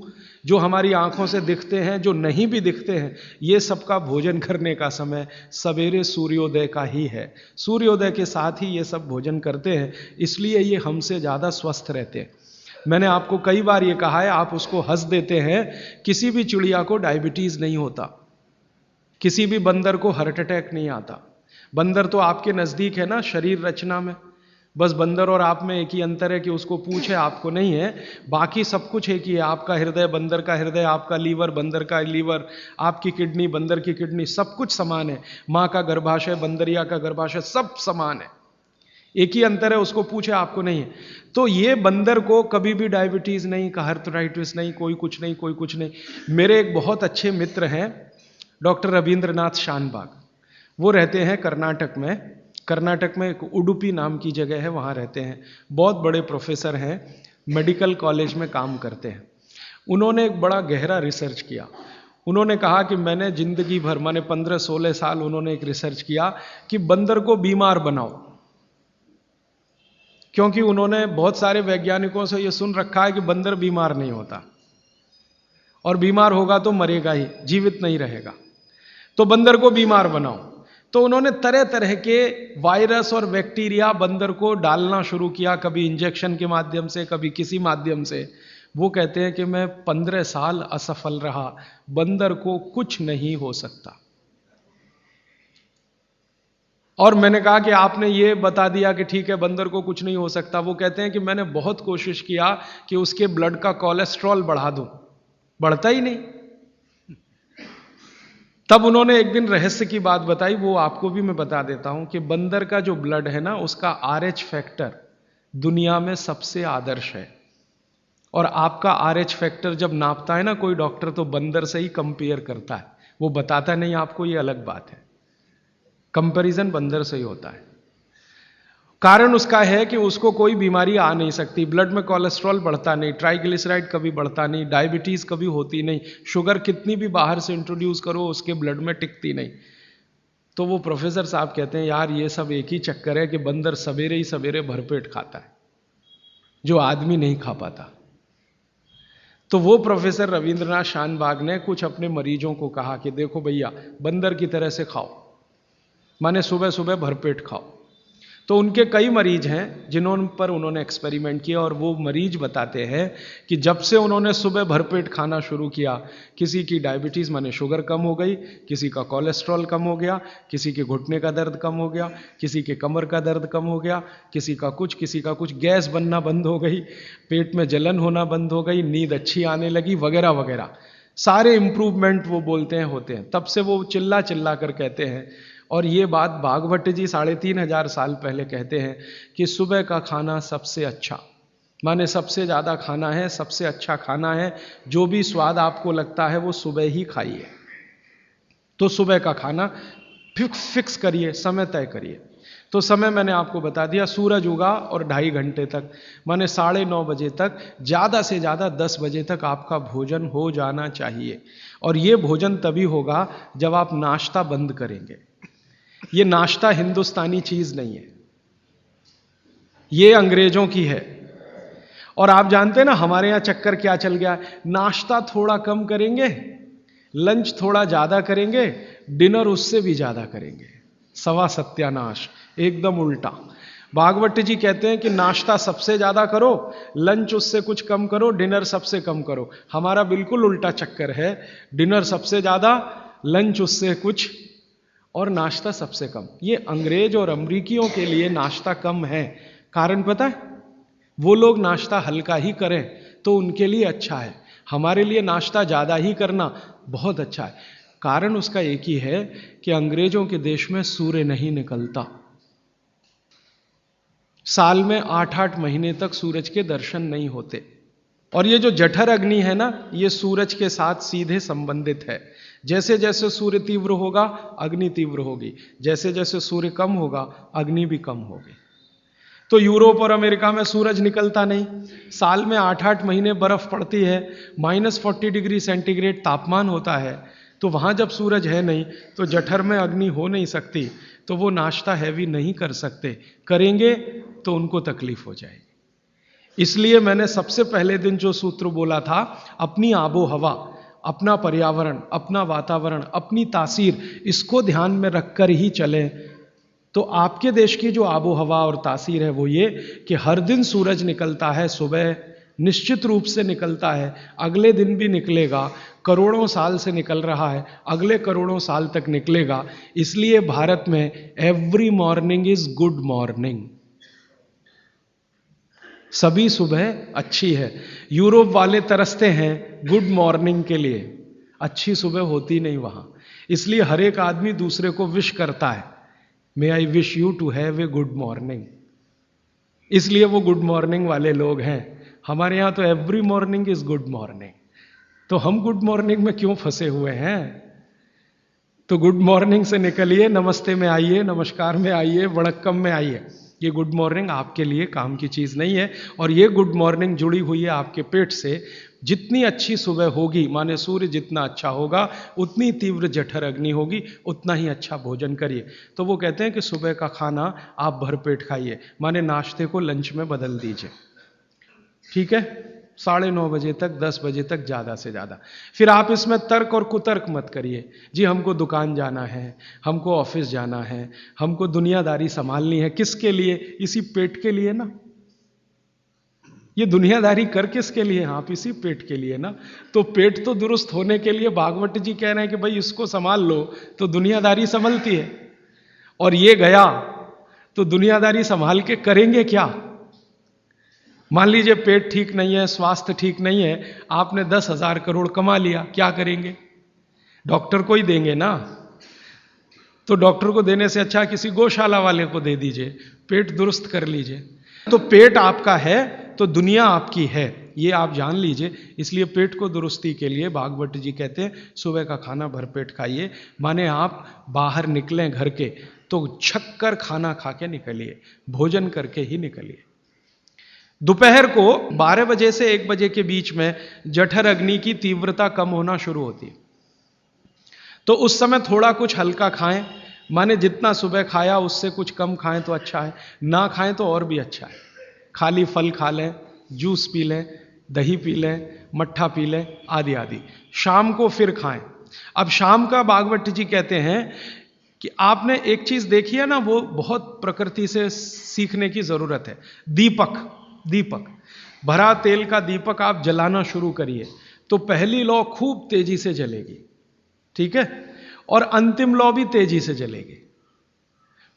जो हमारी आंखों से दिखते हैं, जो नहीं भी दिखते हैं, ये सबका भोजन करने का समय सवेरे सूर्योदय का ही है। सूर्योदय के साथ ही ये सब भोजन करते हैं, इसलिए ये हमसे ज्यादा स्वस्थ रहते हैं। मैंने आपको कई बार ये कहा है, आप उसको हंस देते हैं, किसी भी चिड़िया को डायबिटीज नहीं होता, किसी भी बंदर को हार्ट अटैक नहीं आता। बंदर तो आपके नजदीक है ना शरीर रचना में, बस बंदर और आप में एक ही अंतर है कि उसको पूछ है, आपको नहीं है, बाकी सब कुछ एक ही है। आपका हृदय बंदर का हृदय, आपका लीवर बंदर का लीवर, आपकी किडनी बंदर की किडनी, सब कुछ समान है। माँ का गर्भाशय, बंदरिया का गर्भाशय, सब समान है, एक ही अंतर है, उसको पूछे, आपको नहीं है। तो ये बंदर को कभी भी डायबिटीज नहीं, आर्थराइटिस नहीं, कोई कुछ नहीं, कोई कुछ नहीं। मेरे एक बहुत अच्छे मित्र हैं डॉक्टर रविंद्रनाथ शानबाग, वो रहते हैं कर्नाटक में। कर्नाटक में एक उडुपी नाम की जगह है, वहाँ रहते हैं, बहुत बड़े प्रोफेसर हैं, मेडिकल कॉलेज में काम करते हैं। उन्होंने एक बड़ा गहरा रिसर्च किया। उन्होंने कहा कि मैंने जिंदगी भर, माने 15-16 साल उन्होंने एक रिसर्च किया कि बंदर को बीमार बनाओ, क्योंकि उन्होंने बहुत सारे वैज्ञानिकों से यह सुन रखा है कि बंदर बीमार नहीं होता, और बीमार होगा तो मरेगा ही, जीवित नहीं रहेगा, तो बंदर को बीमार बनाओ। तो उन्होंने तरह तरह के वायरस और बैक्टीरिया बंदर को डालना शुरू किया, कभी इंजेक्शन के माध्यम से, कभी किसी माध्यम से। वो कहते हैं कि मैं 15 साल असफल रहा, बंदर को कुछ नहीं हो सकता। और मैंने कहा कि आपने ये बता दिया कि ठीक है बंदर को कुछ नहीं हो सकता। वो कहते हैं कि मैंने बहुत कोशिश किया कि उसके ब्लड का कोलेस्ट्रॉल बढ़ा दूं, बढ़ता ही नहीं। तब उन्होंने एक दिन रहस्य की बात बताई, वो आपको भी मैं बता देता हूं कि बंदर का जो ब्लड है ना, उसका RH फैक्टर दुनिया में सबसे आदर्श है। और आपका RH फैक्टर जब नापता है ना कोई डॉक्टर, तो बंदर से ही कंपेयर करता है, वो बताता नहीं आपको, ये अलग बात है, कंपैरिजन बंदर से ही होता है। कारण उसका है कि उसको कोई बीमारी आ नहीं सकती, ब्लड में कोलेस्ट्रॉल बढ़ता नहीं, ट्राइग्लिसराइड कभी बढ़ता नहीं, डायबिटीज कभी होती नहीं, शुगर कितनी भी बाहर से इंट्रोड्यूस करो उसके ब्लड में टिकती नहीं। तो वो प्रोफेसर साहब कहते हैं यार ये सब एक ही चक्कर है कि बंदर सवेरे ही सवेरे भरपेट खाता है, जो आदमी नहीं खा पाता। तो वो प्रोफेसर रविंद्रनाथ शानबाग ने कुछ अपने मरीजों को कहा कि देखो भैया, बंदर की तरह से खाओ, माने सुबह सुबह भरपेट खाओ। तो उनके कई मरीज हैं जिन्होंने पर उन्होंने एक्सपेरिमेंट किया, और वो मरीज बताते हैं कि जब से उन्होंने सुबह भरपेट खाना शुरू किया, किसी की डायबिटीज माने शुगर कम हो गई, किसी का कोलेस्ट्रॉल कम हो गया, किसी के घुटने का दर्द कम हो गया, किसी के कमर का दर्द कम हो गया, किसी का कुछ, गैस बनना बंद हो गई, पेट में जलन होना बंद हो गई, नींद अच्छी आने लगी, वगैरह वगैरह सारे इंप्रूवमेंट वो बोलते हैं होते हैं। तब से वो चिल्ला चिल्ला कर कहते हैं, और ये बात भागवत जी 3500 साल पहले कहते हैं कि सुबह का खाना सबसे अच्छा, माने सबसे ज्यादा खाना है, सबसे अच्छा खाना है, जो भी स्वाद आपको लगता है वो सुबह ही खाइए। तो सुबह का खाना फिक्स करिए, समय तय करिए। तो समय मैंने आपको बता दिया, सूरज उगा और 2.5 घंटे तक, माने 9:30 बजे तक, ज़्यादा से ज़्यादा 10 बजे तक आपका भोजन हो जाना चाहिए। और ये भोजन तभी होगा जब आप नाश्ता बंद करेंगे। ये नाश्ता हिंदुस्तानी चीज़ नहीं है, ये अंग्रेजों की है। और आप जानते हैं ना हमारे यहाँ चक्कर क्या चल गया है, नाश्ता थोड़ा कम करेंगे, लंच थोड़ा ज़्यादा करेंगे, डिनर उससे भी ज़्यादा करेंगे। सवा सत्यानाश, एकदम उल्टा। भागवत जी कहते हैं कि नाश्ता सबसे ज़्यादा करो, लंच उससे कुछ कम करो, डिनर सबसे कम करो। हमारा बिल्कुल उल्टा चक्कर है, डिनर सबसे ज़्यादा, लंच उससे कुछ, और नाश्ता सबसे कम। ये अंग्रेज और अमरीकियों के लिए नाश्ता कम है। कारण पता है? वो लोग नाश्ता हल्का ही करें तो उनके लिए अच्छा है, हमारे लिए नाश्ता ज़्यादा ही करना बहुत अच्छा है। कारण उसका एक ही है कि अंग्रेजों के देश में सूर्य नहीं निकलता। साल में 8-8 महीने तक सूरज के दर्शन नहीं होते। और ये जो जठर अग्नि है ना, ये सूरज के साथ सीधे संबंधित है। जैसे जैसे सूर्य तीव्र होगा, अग्नि तीव्र होगी, जैसे जैसे सूर्य कम होगा, अग्नि भी कम होगी। तो यूरोप और अमेरिका में सूरज निकलता नहीं, साल में 8-8 महीने बर्फ पड़ती है, -40 डिग्री सेंटीग्रेड तापमान होता है, तो वहाँ जब सूरज है नहीं तो जठर में अग्नि हो नहीं सकती, तो वो नाश्ता हैवी नहीं कर सकते, करेंगे तो उनको तकलीफ हो जाएगी। इसलिए मैंने सबसे पहले दिन जो सूत्र बोला था, अपनी आबो हवा, अपना पर्यावरण, अपना वातावरण, अपनी तासीर, इसको ध्यान में रखकर ही चलें। तो आपके देश की जो आबो हवा और तासीर है वो ये कि हर दिन सूरज निकलता है, सुबह निश्चित रूप से निकलता है, अगले दिन भी निकलेगा, करोड़ों साल से निकल रहा है, अगले करोड़ों साल तक निकलेगा। इसलिए भारत में every morning is good morning, सभी सुबह अच्छी है। यूरोप वाले तरसते हैं गुड मॉर्निंग के लिए, अच्छी सुबह होती नहीं वहां। इसलिए हर एक आदमी दूसरे को विश करता है, may I wish you to have a good morning. इसलिए वो गुड मॉर्निंग वाले लोग हैं। हमारे यहां तो every morning is good morning. तो हम गुड मॉर्निंग में क्यों फंसे हुए हैं? तो गुड मॉर्निंग से निकलिए, नमस्ते में आइए, नमस्कार में आइए, वणक्कम में आइए। ये गुड मॉर्निंग आपके लिए काम की चीज नहीं है। और ये गुड मॉर्निंग जुड़ी हुई है आपके पेट से। जितनी अच्छी सुबह होगी, माने सूर्य जितना अच्छा होगा, उतनी तीव्र जठर अग्नि होगी, उतना ही अच्छा भोजन करिए। तो वो कहते हैं कि सुबह का खाना आप भरपेट खाइए, माने नाश्ते को लंच में बदल दीजिए, ठीक है? 9:30 बजे तक, 10 बजे तक ज़्यादा से ज़्यादा। फिर आप इसमें तर्क और कुतर्क मत करिए, जी हमको दुकान जाना है, हमको ऑफिस जाना है, हमको दुनियादारी संभालनी है। किसके लिए? इसी पेट के लिए ना। ये दुनियादारी कर किसके लिए? आप इसी पेट के लिए ना। तो पेट तो दुरुस्त होने के लिए भागवत जी कह रहे हैं कि भाई इसको संभाल लो तो दुनियादारी संभलती है। और ये गया तो दुनियादारी संभाल के करेंगे क्या? मान लीजिए पेट ठीक नहीं है, स्वास्थ्य ठीक नहीं है, आपने 10,000 करोड़ कमा लिया, क्या करेंगे? डॉक्टर को ही देंगे ना। तो डॉक्टर को देने से अच्छा किसी गौशाला वाले को दे दीजिए, पेट दुरुस्त कर लीजिए। तो पेट आपका है तो दुनिया आपकी है, ये आप जान लीजिए। इसलिए पेट को दुरुस्ती के लिए भागवत जी कहते हैं सुबह का खाना भरपेट खाइए। माने आप बाहर निकलें घर के तो छक्कर खाना खा के निकलिए, भोजन करके ही निकलिए। दोपहर को 12 बजे से 1 बजे के बीच में जठर अग्नि की तीव्रता कम होना शुरू होती है। तो उस समय थोड़ा कुछ हल्का खाएं, माने जितना सुबह खाया उससे कुछ कम खाएं तो अच्छा है, ना खाएं तो और भी अच्छा है। खाली फल खा लें, जूस पी लें, दही पी लें, मट्ठा पी लें, आदि आदि। शाम को फिर खाएं। अब शाम का भागवत जी कहते हैं कि आपने एक चीज देखी है ना, वो बहुत प्रकृति से सीखने की जरूरत है। दीपक भरा तेल का दीपक आप जलाना शुरू करिए तो पहली लौ खूब तेजी से जलेगी, ठीक है? और अंतिम लौ भी तेजी से जलेगी।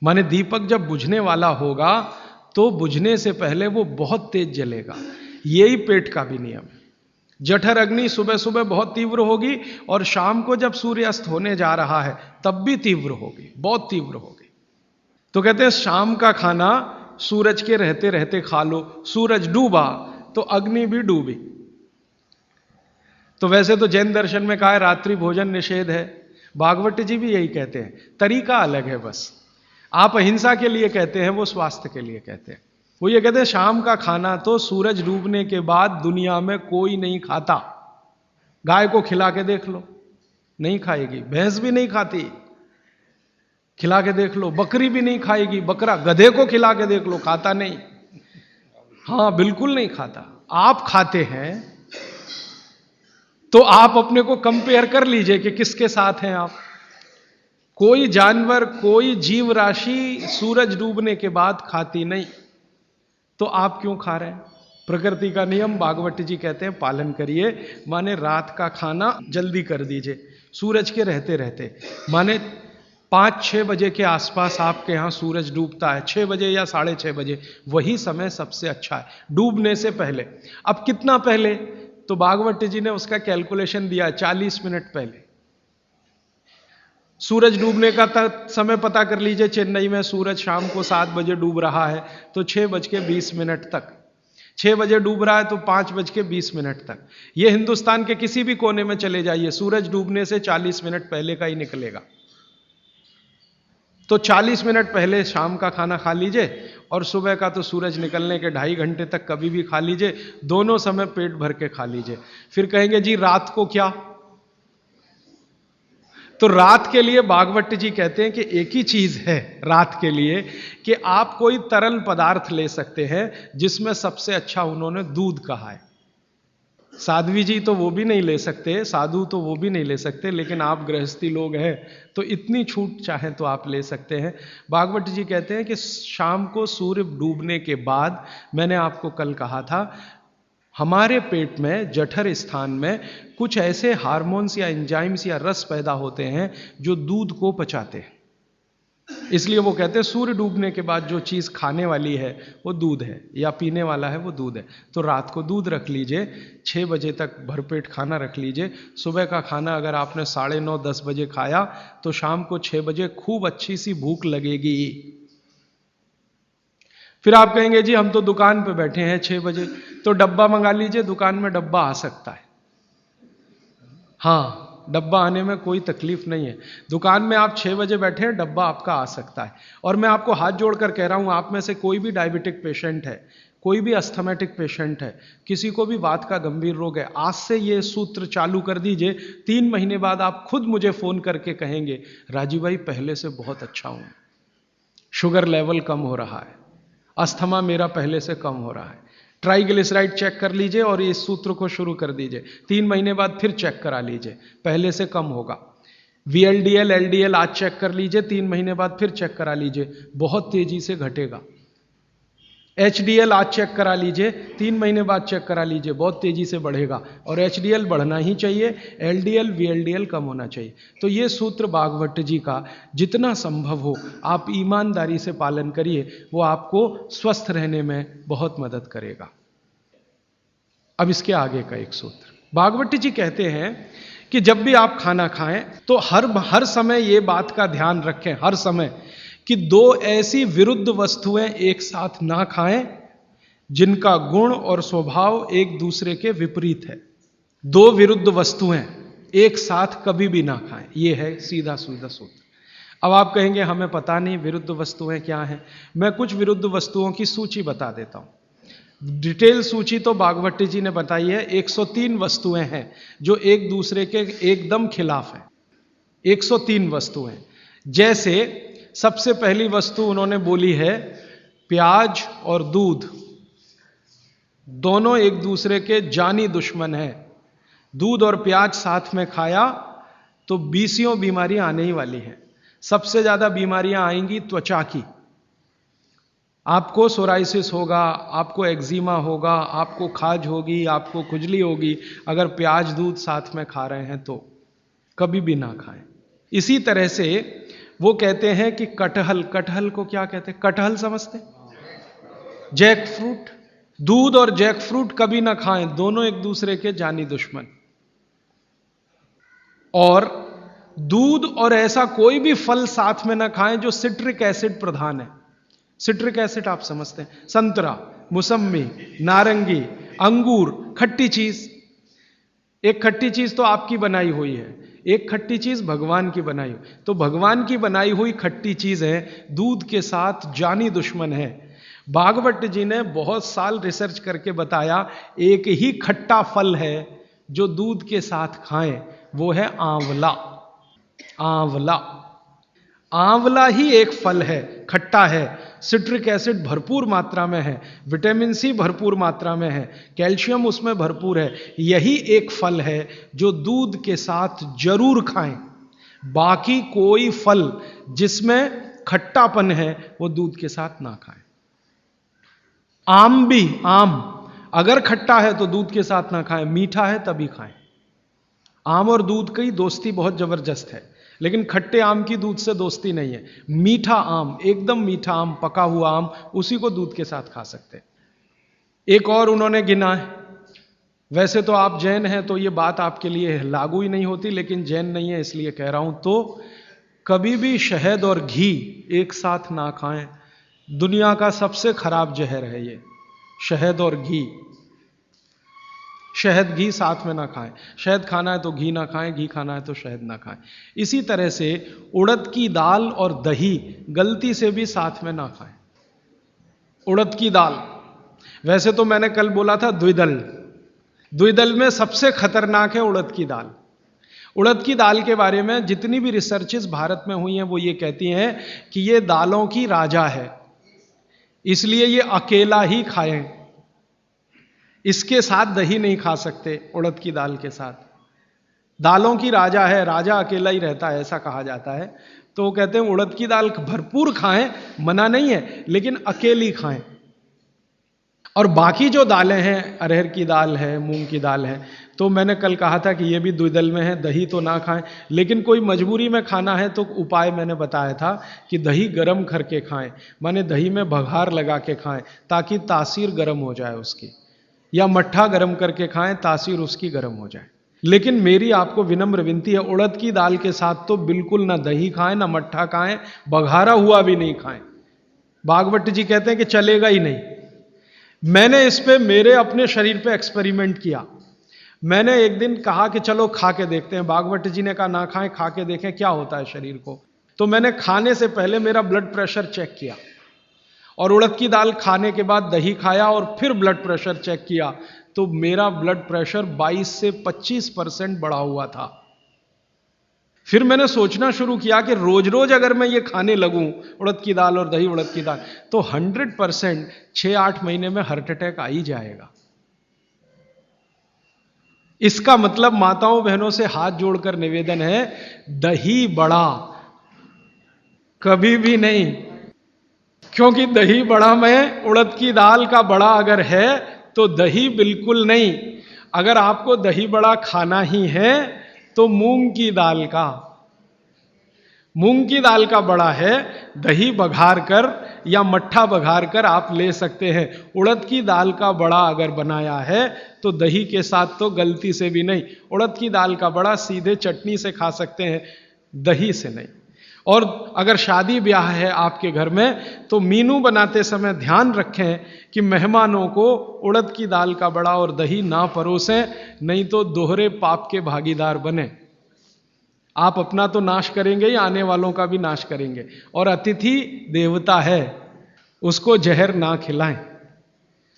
माने दीपक जब बुझने वाला होगा तो बुझने से पहले वो बहुत तेज जलेगा। यही पेट का भी नियम है। जठर अग्नि सुबह सुबह बहुत तीव्र होगी और शाम को जब सूर्य अस्त होने जा रहा है तब भी तीव्र होगी, बहुत तीव्र होगी। तो कहते हैं शाम का खाना सूरज के रहते रहते खा लो। सूरज डूबा तो अग्नि भी डूबी। तो वैसे तो जैन दर्शन में कहा है रात्रि भोजन निषेध है, भागवत जी भी यही कहते हैं, तरीका अलग है बस। आप अहिंसा के लिए कहते हैं, वो स्वास्थ्य के लिए कहते हैं। वो ये कहते हैं शाम का खाना तो सूरज डूबने के बाद दुनिया में कोई नहीं खाता। गाय को खिला के देख लो, नहीं खाएगी। भैंस भी नहीं खाती, खिला के देख लो। बकरी भी नहीं खाएगी, बकरा गधे को खिला के देख लो, खाता नहीं। हाँ, बिल्कुल नहीं खाता। आप खाते हैं तो आप अपने को कंपेयर कर लीजिए कि किसके साथ हैं आप। कोई जानवर, कोई जीव राशि सूरज डूबने के बाद खाती नहीं, तो आप क्यों खा रहे हैं? प्रकृति का नियम भागवत जी कहते हैं पालन करिए। माने रात का खाना जल्दी कर दीजिए, सूरज के रहते रहते। माने 5-6 बजे के आसपास आपके यहां सूरज डूबता है, 6 बजे या 6:30 बजे, वही समय सबसे अच्छा है, डूबने से पहले। अब कितना पहले? तो भागवत जी ने उसका कैलकुलेशन दिया, 40 मिनट पहले। सूरज डूबने का समय पता कर लीजिए। चेन्नई में सूरज शाम को 7 बजे डूब रहा है, तो 6:20 तक। 6 बजे डूब रहा है तो 5:20 तक। ये हिंदुस्तान के किसी भी कोने में चले जाइए, सूरज डूबने से 40 मिनट पहले का ही निकलेगा। तो 40 मिनट पहले शाम का खाना खा लीजिए, और सुबह का तो सूरज निकलने के 2.5 घंटे तक कभी भी खा लीजिए। दोनों समय पेट भर के खा लीजिए। फिर कहेंगे जी रात को क्या? तो रात के लिए भागवत जी कहते हैं कि एक ही चीज है रात के लिए, कि आप कोई तरल पदार्थ ले सकते हैं, जिसमें सबसे अच्छा उन्होंने दूध कहा है। साध्वी जी तो वो भी नहीं ले सकते, साधु तो वो भी नहीं ले सकते, लेकिन आप गृहस्थी लोग हैं तो इतनी छूट चाहें तो आप ले सकते हैं। भागवत जी कहते हैं कि शाम को सूर्य डूबने के बाद, मैंने आपको कल कहा था, हमारे पेट में जठर स्थान में कुछ ऐसे हार्मोन्स या एंजाइम्स या रस पैदा होते हैं जो दूध को पचाते हैं। इसलिए वो कहते हैं सूर्य डूबने के बाद जो चीज खाने वाली है वो दूध है, या पीने वाला है वो दूध है। तो रात को दूध रख लीजिए, 6 बजे तक भरपेट खाना रख लीजिए। सुबह का खाना अगर आपने 9:30-10 बजे खाया तो शाम को 6 बजे खूब अच्छी सी भूख लगेगी। फिर आप कहेंगे जी हम तो दुकान पे बैठे हैं 6 बजे, तो डब्बा मंगा लीजिए, दुकान में डब्बा आ सकता है। हाँ, डब्बा आने में कोई तकलीफ नहीं है। दुकान में आप 6 बजे बैठे हैं, डब्बा आपका आ सकता है। और मैं आपको हाथ जोड़कर कह रहा हूं, आप में से कोई भी डायबिटिक पेशेंट है, कोई भी अस्थमेटिक पेशेंट है, किसी को भी वात का गंभीर रोग है, आज से ये सूत्र चालू कर दीजिए। 3 महीने बाद आप खुद मुझे फोन करके कहेंगे राजीव भाई पहले से बहुत अच्छा हूं, शुगर लेवल कम हो रहा है, अस्थमा मेरा पहले से कम हो रहा है। ट्राइग्लिसराइड चेक कर लीजिए और इस सूत्र को शुरू कर दीजिए। 3 महीने बाद फिर चेक करा लीजिए, पहले से कम होगा। VLDL LDL आज चेक कर लीजिए, 3 महीने बाद फिर चेक करा लीजिए, बहुत तेजी से घटेगा। HDL आज चेक करा लीजिए, 3 महीने बाद चेक करा लीजिए, बहुत तेजी से बढ़ेगा। और HDL बढ़ना ही चाहिए, LDL VLDL कम होना चाहिए। तो ये सूत्र भागवत जी का जितना संभव हो आप ईमानदारी से पालन करिए, वो आपको स्वस्थ रहने में बहुत मदद करेगा। अब इसके आगे का एक सूत्र भागवत जी कहते हैं कि जब भी आप खाना खाएं तो हर समय ये बात का ध्यान रखें, हर समय, कि 2 ऐसी विरुद्ध वस्तुएं एक साथ ना खाएं जिनका गुण और स्वभाव एक दूसरे के विपरीत है। 2 विरुद्ध वस्तुएं एक साथ कभी भी ना खाएं, यह है सीधा सीधा सूत्र। अब आप कहेंगे हमें पता नहीं विरुद्ध वस्तुएं क्या हैं। मैं कुछ विरुद्ध वस्तुओं की सूची बता देता हूं। डिटेल सूची तो भागवत जी ने बताई है। 103 वस्तुएं हैं जो एक दूसरे के एकदम खिलाफ है। 103 वस्तुएं। जैसे सबसे पहली वस्तु उन्होंने बोली है प्याज और दूध, दोनों एक दूसरे के जानी दुश्मन हैं। दूध और प्याज साथ में खाया तो 20 बीमारियां आने ही वाली हैं। सबसे ज्यादा बीमारियां आएंगी त्वचा की। आपको सोराइसिस होगा, आपको एक्जिमा होगा, आपको खाज होगी, आपको खुजली होगी, अगर प्याज दूध साथ में खा रहे हैं तो कभी भी ना खाएं। इसी तरह से वो कहते हैं कि कटहल को क्या कहते हैं? कटहल समझते? जैक फ्रूट, दूध और जैक फ्रूट कभी ना खाएं, दोनों एक दूसरे के जानी दुश्मन। और दूध और ऐसा कोई भी फल साथ में ना खाएं जो सिट्रिक एसिड प्रधान है। सिट्रिक एसिड आप समझते हैं? संतरा, मौसम्मी, नारंगी, अंगूर, खट्टी चीज। एक खट्टी चीज तो आपकी बनाई हुई है, एक खट्टी चीज भगवान की बनाई हुई, तो भगवान की बनाई हुई खट्टी चीज है, दूध के साथ जानी दुश्मन है। भागवत जी ने बहुत साल रिसर्च करके बताया, एक ही खट्टा फल है जो दूध के साथ खाएं, वो है आंवला। आंवला, आंवला ही एक फल है, खट्टा है, सिट्रिक एसिड भरपूर मात्रा में है, विटामिन सी भरपूर मात्रा में है, कैल्शियम उसमें भरपूर है। यही एक फल है जो दूध के साथ जरूर खाएं। बाकी कोई फल जिसमें खट्टापन है वो दूध के साथ ना खाएं। आम भी, आम अगर खट्टा है तो दूध के साथ ना खाएं, मीठा है तभी खाएं। आम और दूध की दोस्ती बहुत जबरदस्त है, लेकिन खट्टे आम की दूध से दोस्ती नहीं है। मीठा आम, एकदम मीठा आम, पका हुआ आम, उसी को दूध के साथ खा सकते हैं। एक और उन्होंने गिना है, वैसे तो आप जैन हैं तो ये बात आपके लिए लागू ही नहीं होती, लेकिन जैन नहीं है इसलिए कह रहा हूं, तो कभी भी शहद और घी एक साथ ना खाएं। दुनिया का सबसे खराब जहर है ये, शहद और घी। शहद घी साथ में ना खाएं, शहद खाना है तो घी ना खाएं, घी खाना है तो शहद ना खाएं। इसी तरह से उड़द की दाल और दही गलती से भी साथ में ना खाएं। उड़द की दाल, वैसे तो मैंने कल बोला था द्विदल, द्विदल में सबसे खतरनाक है उड़द की दाल। उड़द की दाल के बारे में जितनी भी रिसर्चेस भारत में हुई हैं वो ये कहती हैं कि ये दालों की राजा है, इसलिए ये अकेला ही खाएं, इसके साथ दही नहीं खा सकते। उड़द की दाल के साथ, दालों की राजा है, राजा अकेला ही रहता है ऐसा कहा जाता है। तो वो कहते हैं उड़द की दाल भरपूर खाएं, मना नहीं है, लेकिन अकेली खाएं। और बाकी जो दालें हैं, अरहर की दाल है, मूंग की दाल है, तो मैंने कल कहा था कि ये भी द्विदल में है, दही तो ना खाएं। लेकिन कोई मजबूरी में खाना है तो उपाय मैंने बताया था कि दही गर्म करके खाएं, माने दही में बघार लगा के खाएं ताकि तासीर गर्म हो जाए उसकी, या मट्ठा गर्म करके खाएं तासीर उसकी गर्म हो जाए। लेकिन मेरी आपको विनम्र विनती है, उड़द की दाल के साथ तो बिल्कुल ना दही खाएं, ना मट्ठा खाएं, बघारा हुआ भी नहीं खाएं। भागवत जी कहते हैं कि चलेगा ही नहीं। मैंने इस पे मेरे अपने शरीर पे एक्सपेरिमेंट किया। मैंने एक दिन कहा कि चलो खा के देखते हैं, भागवत जी ने कहा ना खाएं, खा के देखें क्या होता है शरीर को। तो मैंने खाने से पहले मेरा ब्लड प्रेशर चेक किया, और उड़द की दाल खाने के बाद दही खाया और फिर ब्लड प्रेशर चेक किया, तो मेरा ब्लड प्रेशर 22 से 25% बढ़ा हुआ था। फिर मैंने सोचना शुरू किया कि रोज रोज अगर मैं ये खाने लगूं उड़द की दाल और दही उड़द की दाल, तो 100% 6-8 महीने में हार्ट अटैक आ ही जाएगा। इसका मतलब माताओं बहनों से हाथ जोड़कर निवेदन है, दही बड़ा कभी भी नहीं, क्योंकि दही बड़ा में उड़द की दाल का बड़ा अगर है तो दही बिल्कुल नहीं। अगर आपको दही बड़ा खाना ही है तो मूंग की दाल का, मूंग की दाल का बड़ा है, दही बघार कर या मट्ठा बघार कर आप ले सकते हैं। उड़द की दाल का बड़ा अगर बनाया है तो दही के साथ तो गलती से भी नहीं। उड़द की दाल का बड़ा सीधे चटनी से खा सकते हैं, दही से नहीं। और अगर शादी ब्याह है आपके घर में तो मीनू बनाते समय ध्यान रखें कि मेहमानों को उड़द की दाल का बड़ा और दही ना परोसें, नहीं तो दोहरे पाप के भागीदार बने। आप अपना तो नाश करेंगे ही, आने वालों का भी नाश करेंगे। और अतिथि देवता है, उसको जहर ना खिलाएं।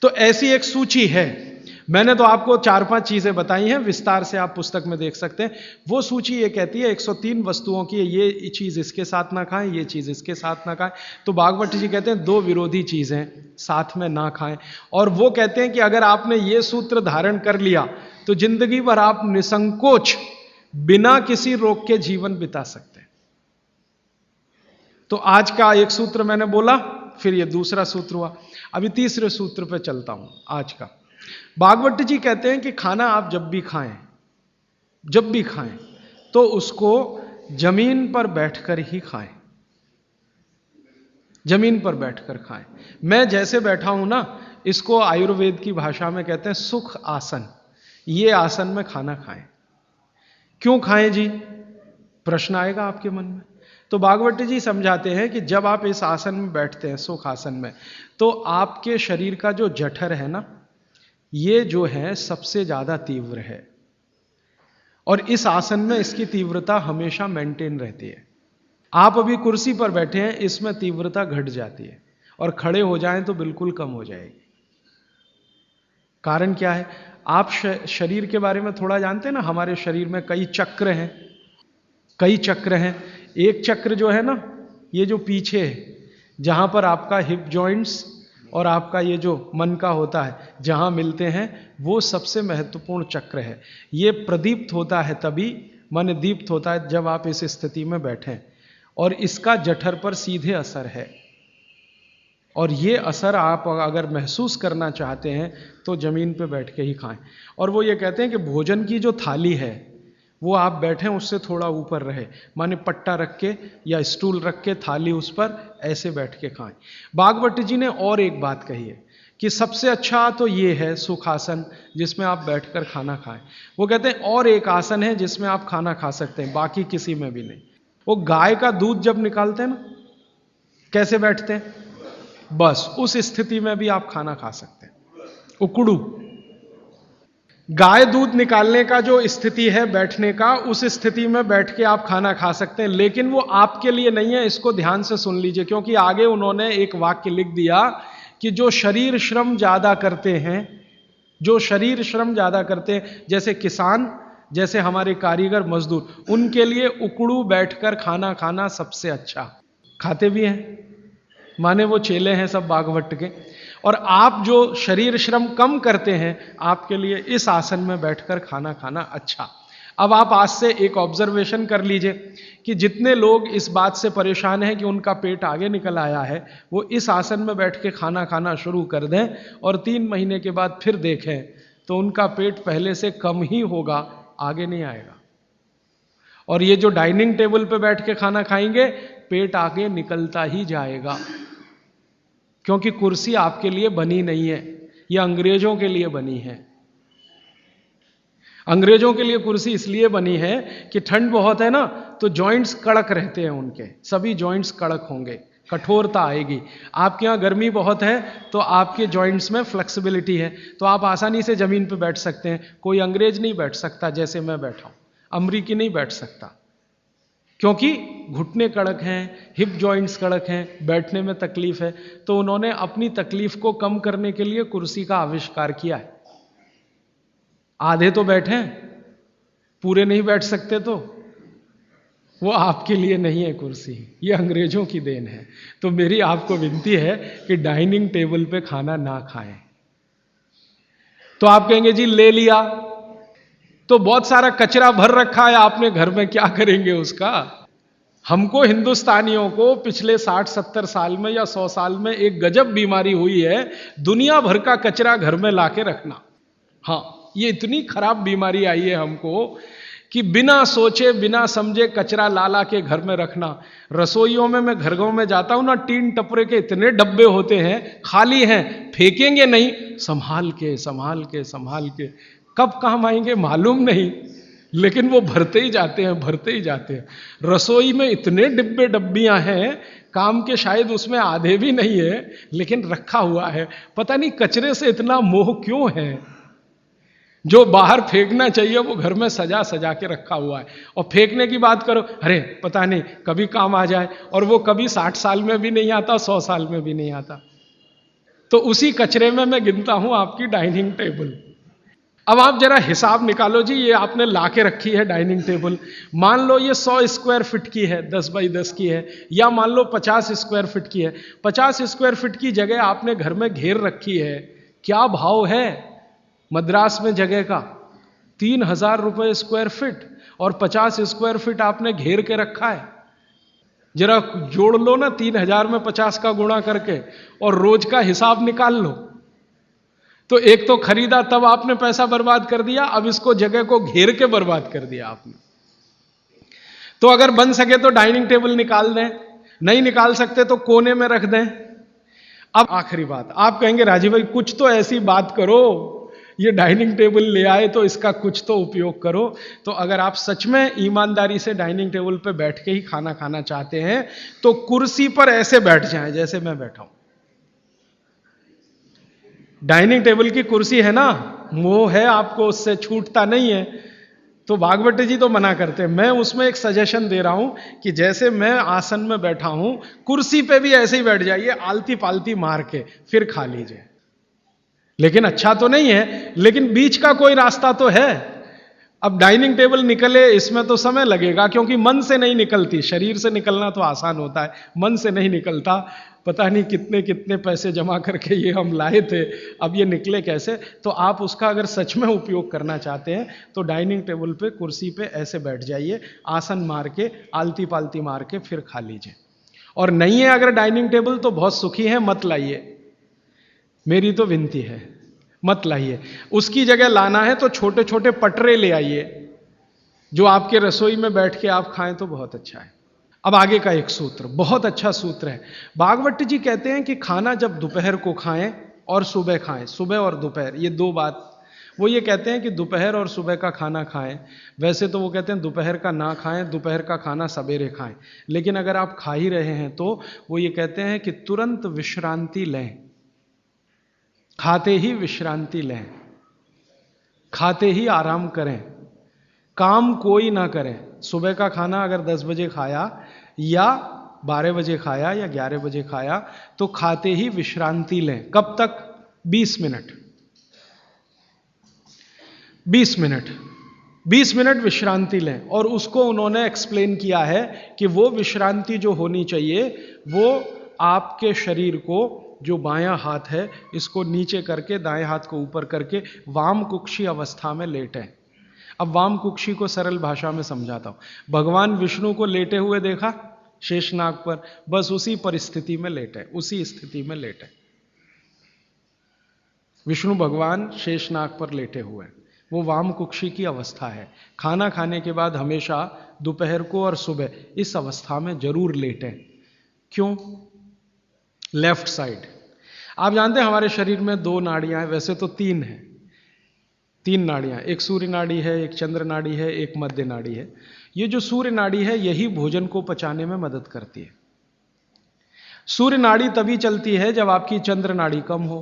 तो ऐसी एक सूची है, मैंने तो आपको 4-5 चीजें बताई हैं, विस्तार से आप पुस्तक में देख सकते हैं। वो सूची ये कहती है 103 वस्तुओं की, ये चीज इसके साथ ना खाएं, ये चीज इसके साथ ना खाएं। तो भागवत जी कहते हैं 2 विरोधी चीजें साथ में ना खाएं। और वो कहते हैं कि अगर आपने ये सूत्र धारण कर लिया तो जिंदगी भर आप निसंकोच बिना किसी रोग के जीवन बिता सकते हैं। तो आज का एक सूत्र मैंने बोला, फिर ये दूसरा सूत्र हुआ, अभी तीसरे सूत्र पे चलता हूं आज का। भागवत जी कहते हैं कि खाना आप जब भी खाएं तो उसको जमीन पर बैठकर ही खाएं, जमीन पर बैठकर खाएं। मैं जैसे बैठा हूं ना, इसको आयुर्वेद की भाषा में कहते हैं सुख आसन। ये आसन में खाना खाएं। क्यों खाएं जी, प्रश्न आएगा आपके मन में। तो भागवत जी समझाते हैं कि जब आप इस आसन में बैठते हैं, सुख आसन में, तो आपके शरीर का जो जठर है ना, ये जो है सबसे ज्यादा तीव्र है। और इस आसन में इसकी तीव्रता हमेशा मेंटेन रहती है। आप अभी कुर्सी पर बैठे हैं, इसमें तीव्रता घट जाती है, और खड़े हो जाएं तो बिल्कुल कम हो जाएगी। कारण क्या है? आप शरीर के बारे में थोड़ा जानते हैं ना, हमारे शरीर में कई चक्र हैं, कई चक्र हैं। एक चक्र जो है ना, ये जो पीछे है, जहां पर आपका हिप जॉइंट्स और आपका ये जो मन का होता है, जहां मिलते हैं, वो सबसे महत्वपूर्ण चक्र है। ये प्रदीप्त होता है तभी, मन दीप्त होता है जब आप इस स्थिति में बैठें, और इसका जठर पर सीधे असर है। और ये असर आप अगर महसूस करना चाहते हैं तो जमीन पे बैठ के ही खाएं। और वो ये कहते हैं कि भोजन की जो थाली है वो आप बैठें उससे थोड़ा ऊपर रहे, माने पट्टा रख के या स्टूल रख के थाली उस पर ऐसे बैठ के खाएं। बागवट जी ने और एक बात कही है कि सबसे अच्छा तो ये है सुखासन, जिसमें आप बैठकर खाना खाएं। वो कहते हैं और एक आसन है जिसमें आप खाना खा सकते हैं, बाकी किसी में भी नहीं। वो गाय का दूध जब निकालते हैं ना, कैसे बैठते हैं, बस उस स्थिति में भी आप खाना खा सकते हैं, उकड़ू। गाय दूध निकालने का जो स्थिति है बैठने का, उस स्थिति में बैठ के आप खाना खा सकते हैं, लेकिन वो आपके लिए नहीं है। इसको ध्यान से सुन लीजिए, क्योंकि आगे उन्होंने एक वाक्य लिख दिया कि जो शरीर श्रम ज्यादा करते हैं, जो शरीर श्रम ज्यादा करते हैं, जैसे किसान, जैसे हमारे कारीगर मजदूर, उनके लिए उकड़ू बैठकर खाना खाना सबसे अच्छा। खाते भी हैं, माने वो चेले हैं सब बागवट के। और आप जो शरीर श्रम कम करते हैं, आपके लिए इस आसन में बैठकर खाना खाना अच्छा। अब आप आज से एक ऑब्जर्वेशन कर लीजिए कि जितने लोग इस बात से परेशान हैं कि उनका पेट आगे निकल आया है, वो इस आसन में बैठ के खाना खाना शुरू कर दें और 3 महीने के बाद फिर देखें तो उनका पेट पहले से कम ही होगा, आगे नहीं आएगा। और ये जो डाइनिंग टेबल पे बैठ के खाना खाएंगे, पेट आगे निकलता ही जाएगा, क्योंकि कुर्सी आपके लिए बनी नहीं है, ये अंग्रेजों के लिए बनी है। अंग्रेजों के लिए कुर्सी इसलिए बनी है कि ठंड बहुत है ना, तो जॉइंट्स कड़क रहते हैं उनके, सभी जॉइंट्स कड़क होंगे, कठोरता आएगी। आपके यहाँ गर्मी बहुत है तो आपके जॉइंट्स में फ्लेक्सिबिलिटी है, तो आप आसानी से जमीन पे बैठ सकते हैं। कोई अंग्रेज नहीं बैठ सकता जैसे मैं बैठा हूं, अमरीकी नहीं बैठ सकता, क्योंकि घुटने कड़क हैं, हिप जॉइंट्स कड़क हैं, बैठने में तकलीफ है। तो उन्होंने अपनी तकलीफ को कम करने के लिए कुर्सी का आविष्कार किया है। आधे तो बैठे, पूरे नहीं बैठ सकते, तो वो आपके लिए नहीं है कुर्सी, ये अंग्रेजों की देन है। तो मेरी आपको विनती है कि डाइनिंग टेबल पे खाना ना खाएं। तो आप कहेंगे जी ले लिया तो बहुत सारा कचरा भर रखा है आपने घर में, क्या करेंगे उसका? हमको हिंदुस्तानियों को पिछले 60-70 साल में या 100 साल में एक गजब बीमारी हुई है, दुनिया भर का कचरा घर में लाके रखना। हाँ, ये इतनी खराब बीमारी आई है हमको कि बिना सोचे बिना समझे कचरा ला के घर में रखना। रसोइयों में मैं घरों में जाता हूं ना, टीन टपरे के इतने डब्बे होते हैं, खाली हैं, फेंकेंगे नहीं, संभाल के संभाल के संभाल के, कब काम आएंगे मालूम नहीं, लेकिन वो भरते ही जाते हैं, भरते ही जाते हैं। रसोई में इतने डिब्बे डब्बियां हैं, काम के शायद उसमें आधे भी नहीं है, लेकिन रखा हुआ है। पता नहीं कचरे से इतना मोह क्यों है, जो बाहर फेंकना चाहिए वो घर में सजा सजा के रखा हुआ है। और फेंकने की बात करो, अरे पता नहीं कभी काम आ जाए, और वो कभी 60 साल में भी नहीं आता, 100 साल में भी नहीं आता। तो उसी कचरे में मैं गिनता हूं आपकी डाइनिंग टेबल। अब आप जरा हिसाब निकालो जी, ये आपने लाके रखी है डाइनिंग टेबल, मान लो ये 100 स्क्वायर फीट की है, 10 बाई 10 की है, या मान लो 50 स्क्वायर फीट की है। 50 स्क्वायर फीट की जगह आपने घर में घेर रखी है, क्या भाव है मद्रास में जगह का? 3000 रुपए स्क्वायर फीट, और 50 स्क्वायर फीट आपने घेर के रखा है। जरा जोड़ लो ना 3000 में 50 का गुणा करके, और रोज का हिसाब निकाल लो। तो एक तो खरीदा तब आपने पैसा बर्बाद कर दिया, अब इसको जगह को घेर के बर्बाद कर दिया आपने। तो अगर बन सके तो डाइनिंग टेबल निकाल दें, नहीं निकाल सकते तो कोने में रख दें। अब आखिरी बात, आप कहेंगे राजीव भाई कुछ तो ऐसी बात करो, ये डाइनिंग टेबल ले आए तो इसका कुछ तो उपयोग करो। तो अगर आप सच में ईमानदारी से डाइनिंग टेबल पे बैठ के ही खाना खाना चाहते हैं, तो कुर्सी पर ऐसे बैठ जाएं जैसे मैं बैठा हूं। डाइनिंग टेबल की कुर्सी है ना, मोह है आपको, उससे छूटता नहीं है। तो भागवत जी तो मना करते हैं। मैं उसमें एक सजेशन दे रहा हूं कि जैसे मैं आसन में बैठा हूं, कुर्सी पे भी ऐसे ही बैठ जाइए, आलती पालती मार के फिर खा लीजिए। लेकिन अच्छा तो नहीं है, लेकिन बीच का कोई रास्ता तो है। अब डाइनिंग टेबल निकले इसमें तो समय लगेगा, क्योंकि मन से नहीं निकलती। शरीर से निकलना तो आसान होता है, मन से नहीं निकलता। पता नहीं कितने कितने पैसे जमा करके ये हम लाए थे, अब ये निकले कैसे। तो आप उसका अगर सच में उपयोग करना चाहते हैं तो डाइनिंग टेबल पे, कुर्सी पे ऐसे बैठ जाइए, आसन मार के, आलती पालती मार के फिर खा लीजिए। और नहीं है अगर डाइनिंग टेबल तो बहुत सुखी है, मत लाइए, मेरी तो विनती है, मत लाइए। उसकी जगह लाना है तो छोटे छोटे पटरे ले आइए, जो आपके रसोई में बैठ के आप खाएं तो बहुत अच्छा है। अब आगे का एक सूत्र, बहुत अच्छा सूत्र है। भागवत जी कहते हैं कि खाना जब दोपहर को खाएं और सुबह खाएं, सुबह और दोपहर, ये दो बात। वो ये कहते हैं कि दोपहर और सुबह का खाना खाएं। वैसे तो वो कहते हैं दोपहर का ना खाएं, दोपहर का खाना सवेरे खाएं। लेकिन अगर आप खा ही रहे हैं तो वो ये कहते हैं कि तुरंत विश्रांति लें, खाते ही विश्रांति लें, खाते ही आराम करें, काम कोई ना करें। सुबह का खाना अगर 10 बजे खाया या 12 बजे खाया या 11 बजे खाया तो खाते ही विश्रांति लें। कब तक? 20 मिनट, 20 मिनट, 20 मिनट विश्रांति लें। और उसको उन्होंने एक्सप्लेन किया है कि वो विश्रांति जो होनी चाहिए वो आपके शरीर को, जो बायां हाथ है इसको नीचे करके, दाएं हाथ को ऊपर करके वाम कुक्षी अवस्था में लेटें। अब वाम कुक्षी को सरल भाषा में समझाता हूं। भगवान विष्णु को लेटे हुए देखा शेषनाग पर, बस उसी परिस्थिति में लेटे, उसी स्थिति में लेटे। विष्णु भगवान शेषनाग पर लेटे हुए, वो वाम कुक्षी की अवस्था है। खाना खाने के बाद हमेशा दोपहर को और सुबह इस अवस्था में जरूर लेटें। क्यों? Left side. आप जानते हैं हमारे शरीर में 2 नाड़ियां हैं, वैसे तो 3 हैं, 3 नाड़ियां, एक सूर्य नाड़ी है, एक चंद्र नाड़ी है, एक मध्य नाड़ी है। ये जो सूर्य नाड़ी है यही भोजन को पचाने में मदद करती है। सूर्य नाड़ी तभी चलती है जब आपकी चंद्र नाड़ी कम हो।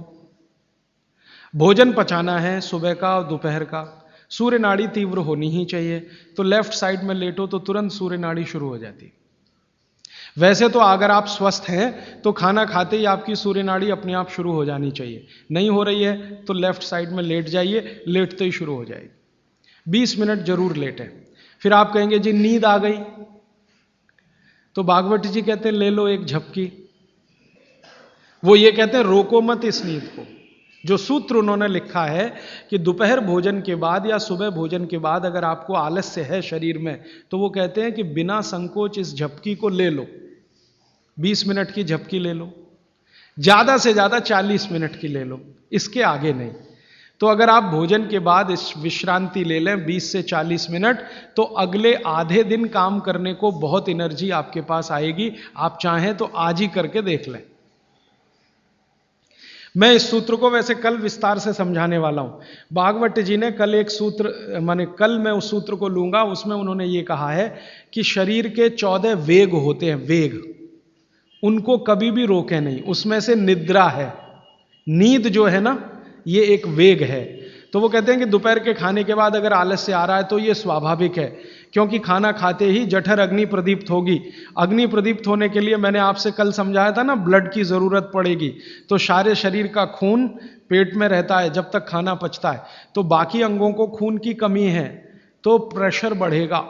भोजन पचाना है सुबह का और दोपहर का, सूर्य नाड़ी तीव्र होनी ही चाहिए। तो लेफ्ट साइड में लेटो तो तुरंत सूर्य नाड़ी शुरू हो जाती है। वैसे तो अगर आप स्वस्थ हैं तो खाना खाते ही आपकी सूर्य नाड़ी अपने आप शुरू हो जानी चाहिए। नहीं हो रही है तो लेफ्ट साइड में लेट जाइए, लेटते ही शुरू हो जाएगी। 20 मिनट जरूर लेटें। फिर आप कहेंगे जी नींद आ गई, तो भागवत जी कहते हैं ले लो एक झपकी। वो ये कहते हैं रोको मत इस नींद को। जो सूत्र उन्होंने लिखा है कि दोपहर भोजन के बाद या सुबह भोजन के बाद अगर आपको आलस्य है शरीर में, तो वो कहते हैं कि बिना संकोच इस झपकी को ले लो। 20 मिनट की झपकी ले लो, ज्यादा से ज्यादा 40 मिनट की ले लो, इसके आगे नहीं। तो अगर आप भोजन के बाद इस विश्रांति ले लें 20 से 40 मिनट, तो अगले आधे दिन काम करने को बहुत एनर्जी आपके पास आएगी। आप चाहें तो आज ही करके देख लें। मैं इस सूत्र को वैसे कल विस्तार से समझाने वाला हूं। भागवत जी ने कल एक सूत्र, माने कल मैं उस सूत्र को लूंगा, उसमें उन्होंने ये कहा है कि शरीर के 14 वेग होते हैं, वेग, उनको कभी भी रोके नहीं। उसमें से निद्रा है, नींद जो है ना, ये एक वेग है। तो वो कहते हैं कि दोपहर के खाने के बाद अगर आलस्य आ रहा है तो ये स्वाभाविक है, क्योंकि खाना खाते ही जठर अग्नि प्रदीप्त होगी। अग्नि प्रदीप्त होने के लिए मैंने आपसे कल समझाया था ना, ब्लड की जरूरत पड़ेगी। तो सारे शरीर का खून पेट में रहता है जब तक खाना पचता है, तो बाकी अंगों को खून की कमी है तो प्रेशर बढ़ेगा।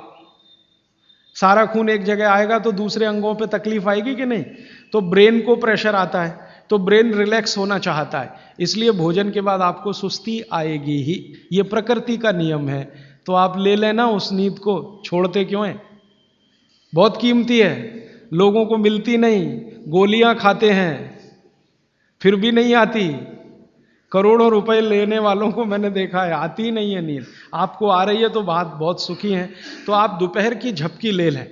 सारा खून एक जगह आएगा तो दूसरे अंगों पे तकलीफ आएगी कि नहीं? तो ब्रेन को प्रेशर आता है, तो ब्रेन रिलैक्स होना चाहता है, इसलिए भोजन के बाद आपको सुस्ती आएगी ही। ये प्रकृति का नियम है। तो आप ले लेना उस नींद को, छोड़ते क्यों हैं? बहुत कीमती है, लोगों को मिलती नहीं। गोलियां खाते हैं फिर भी नहीं आती। करोड़ों रुपए लेने वालों को मैंने देखा है, आती ही नहीं है नींद। आपको आ रही है तो बात बहुत सुखी है। तो आप दोपहर की झपकी ले लें।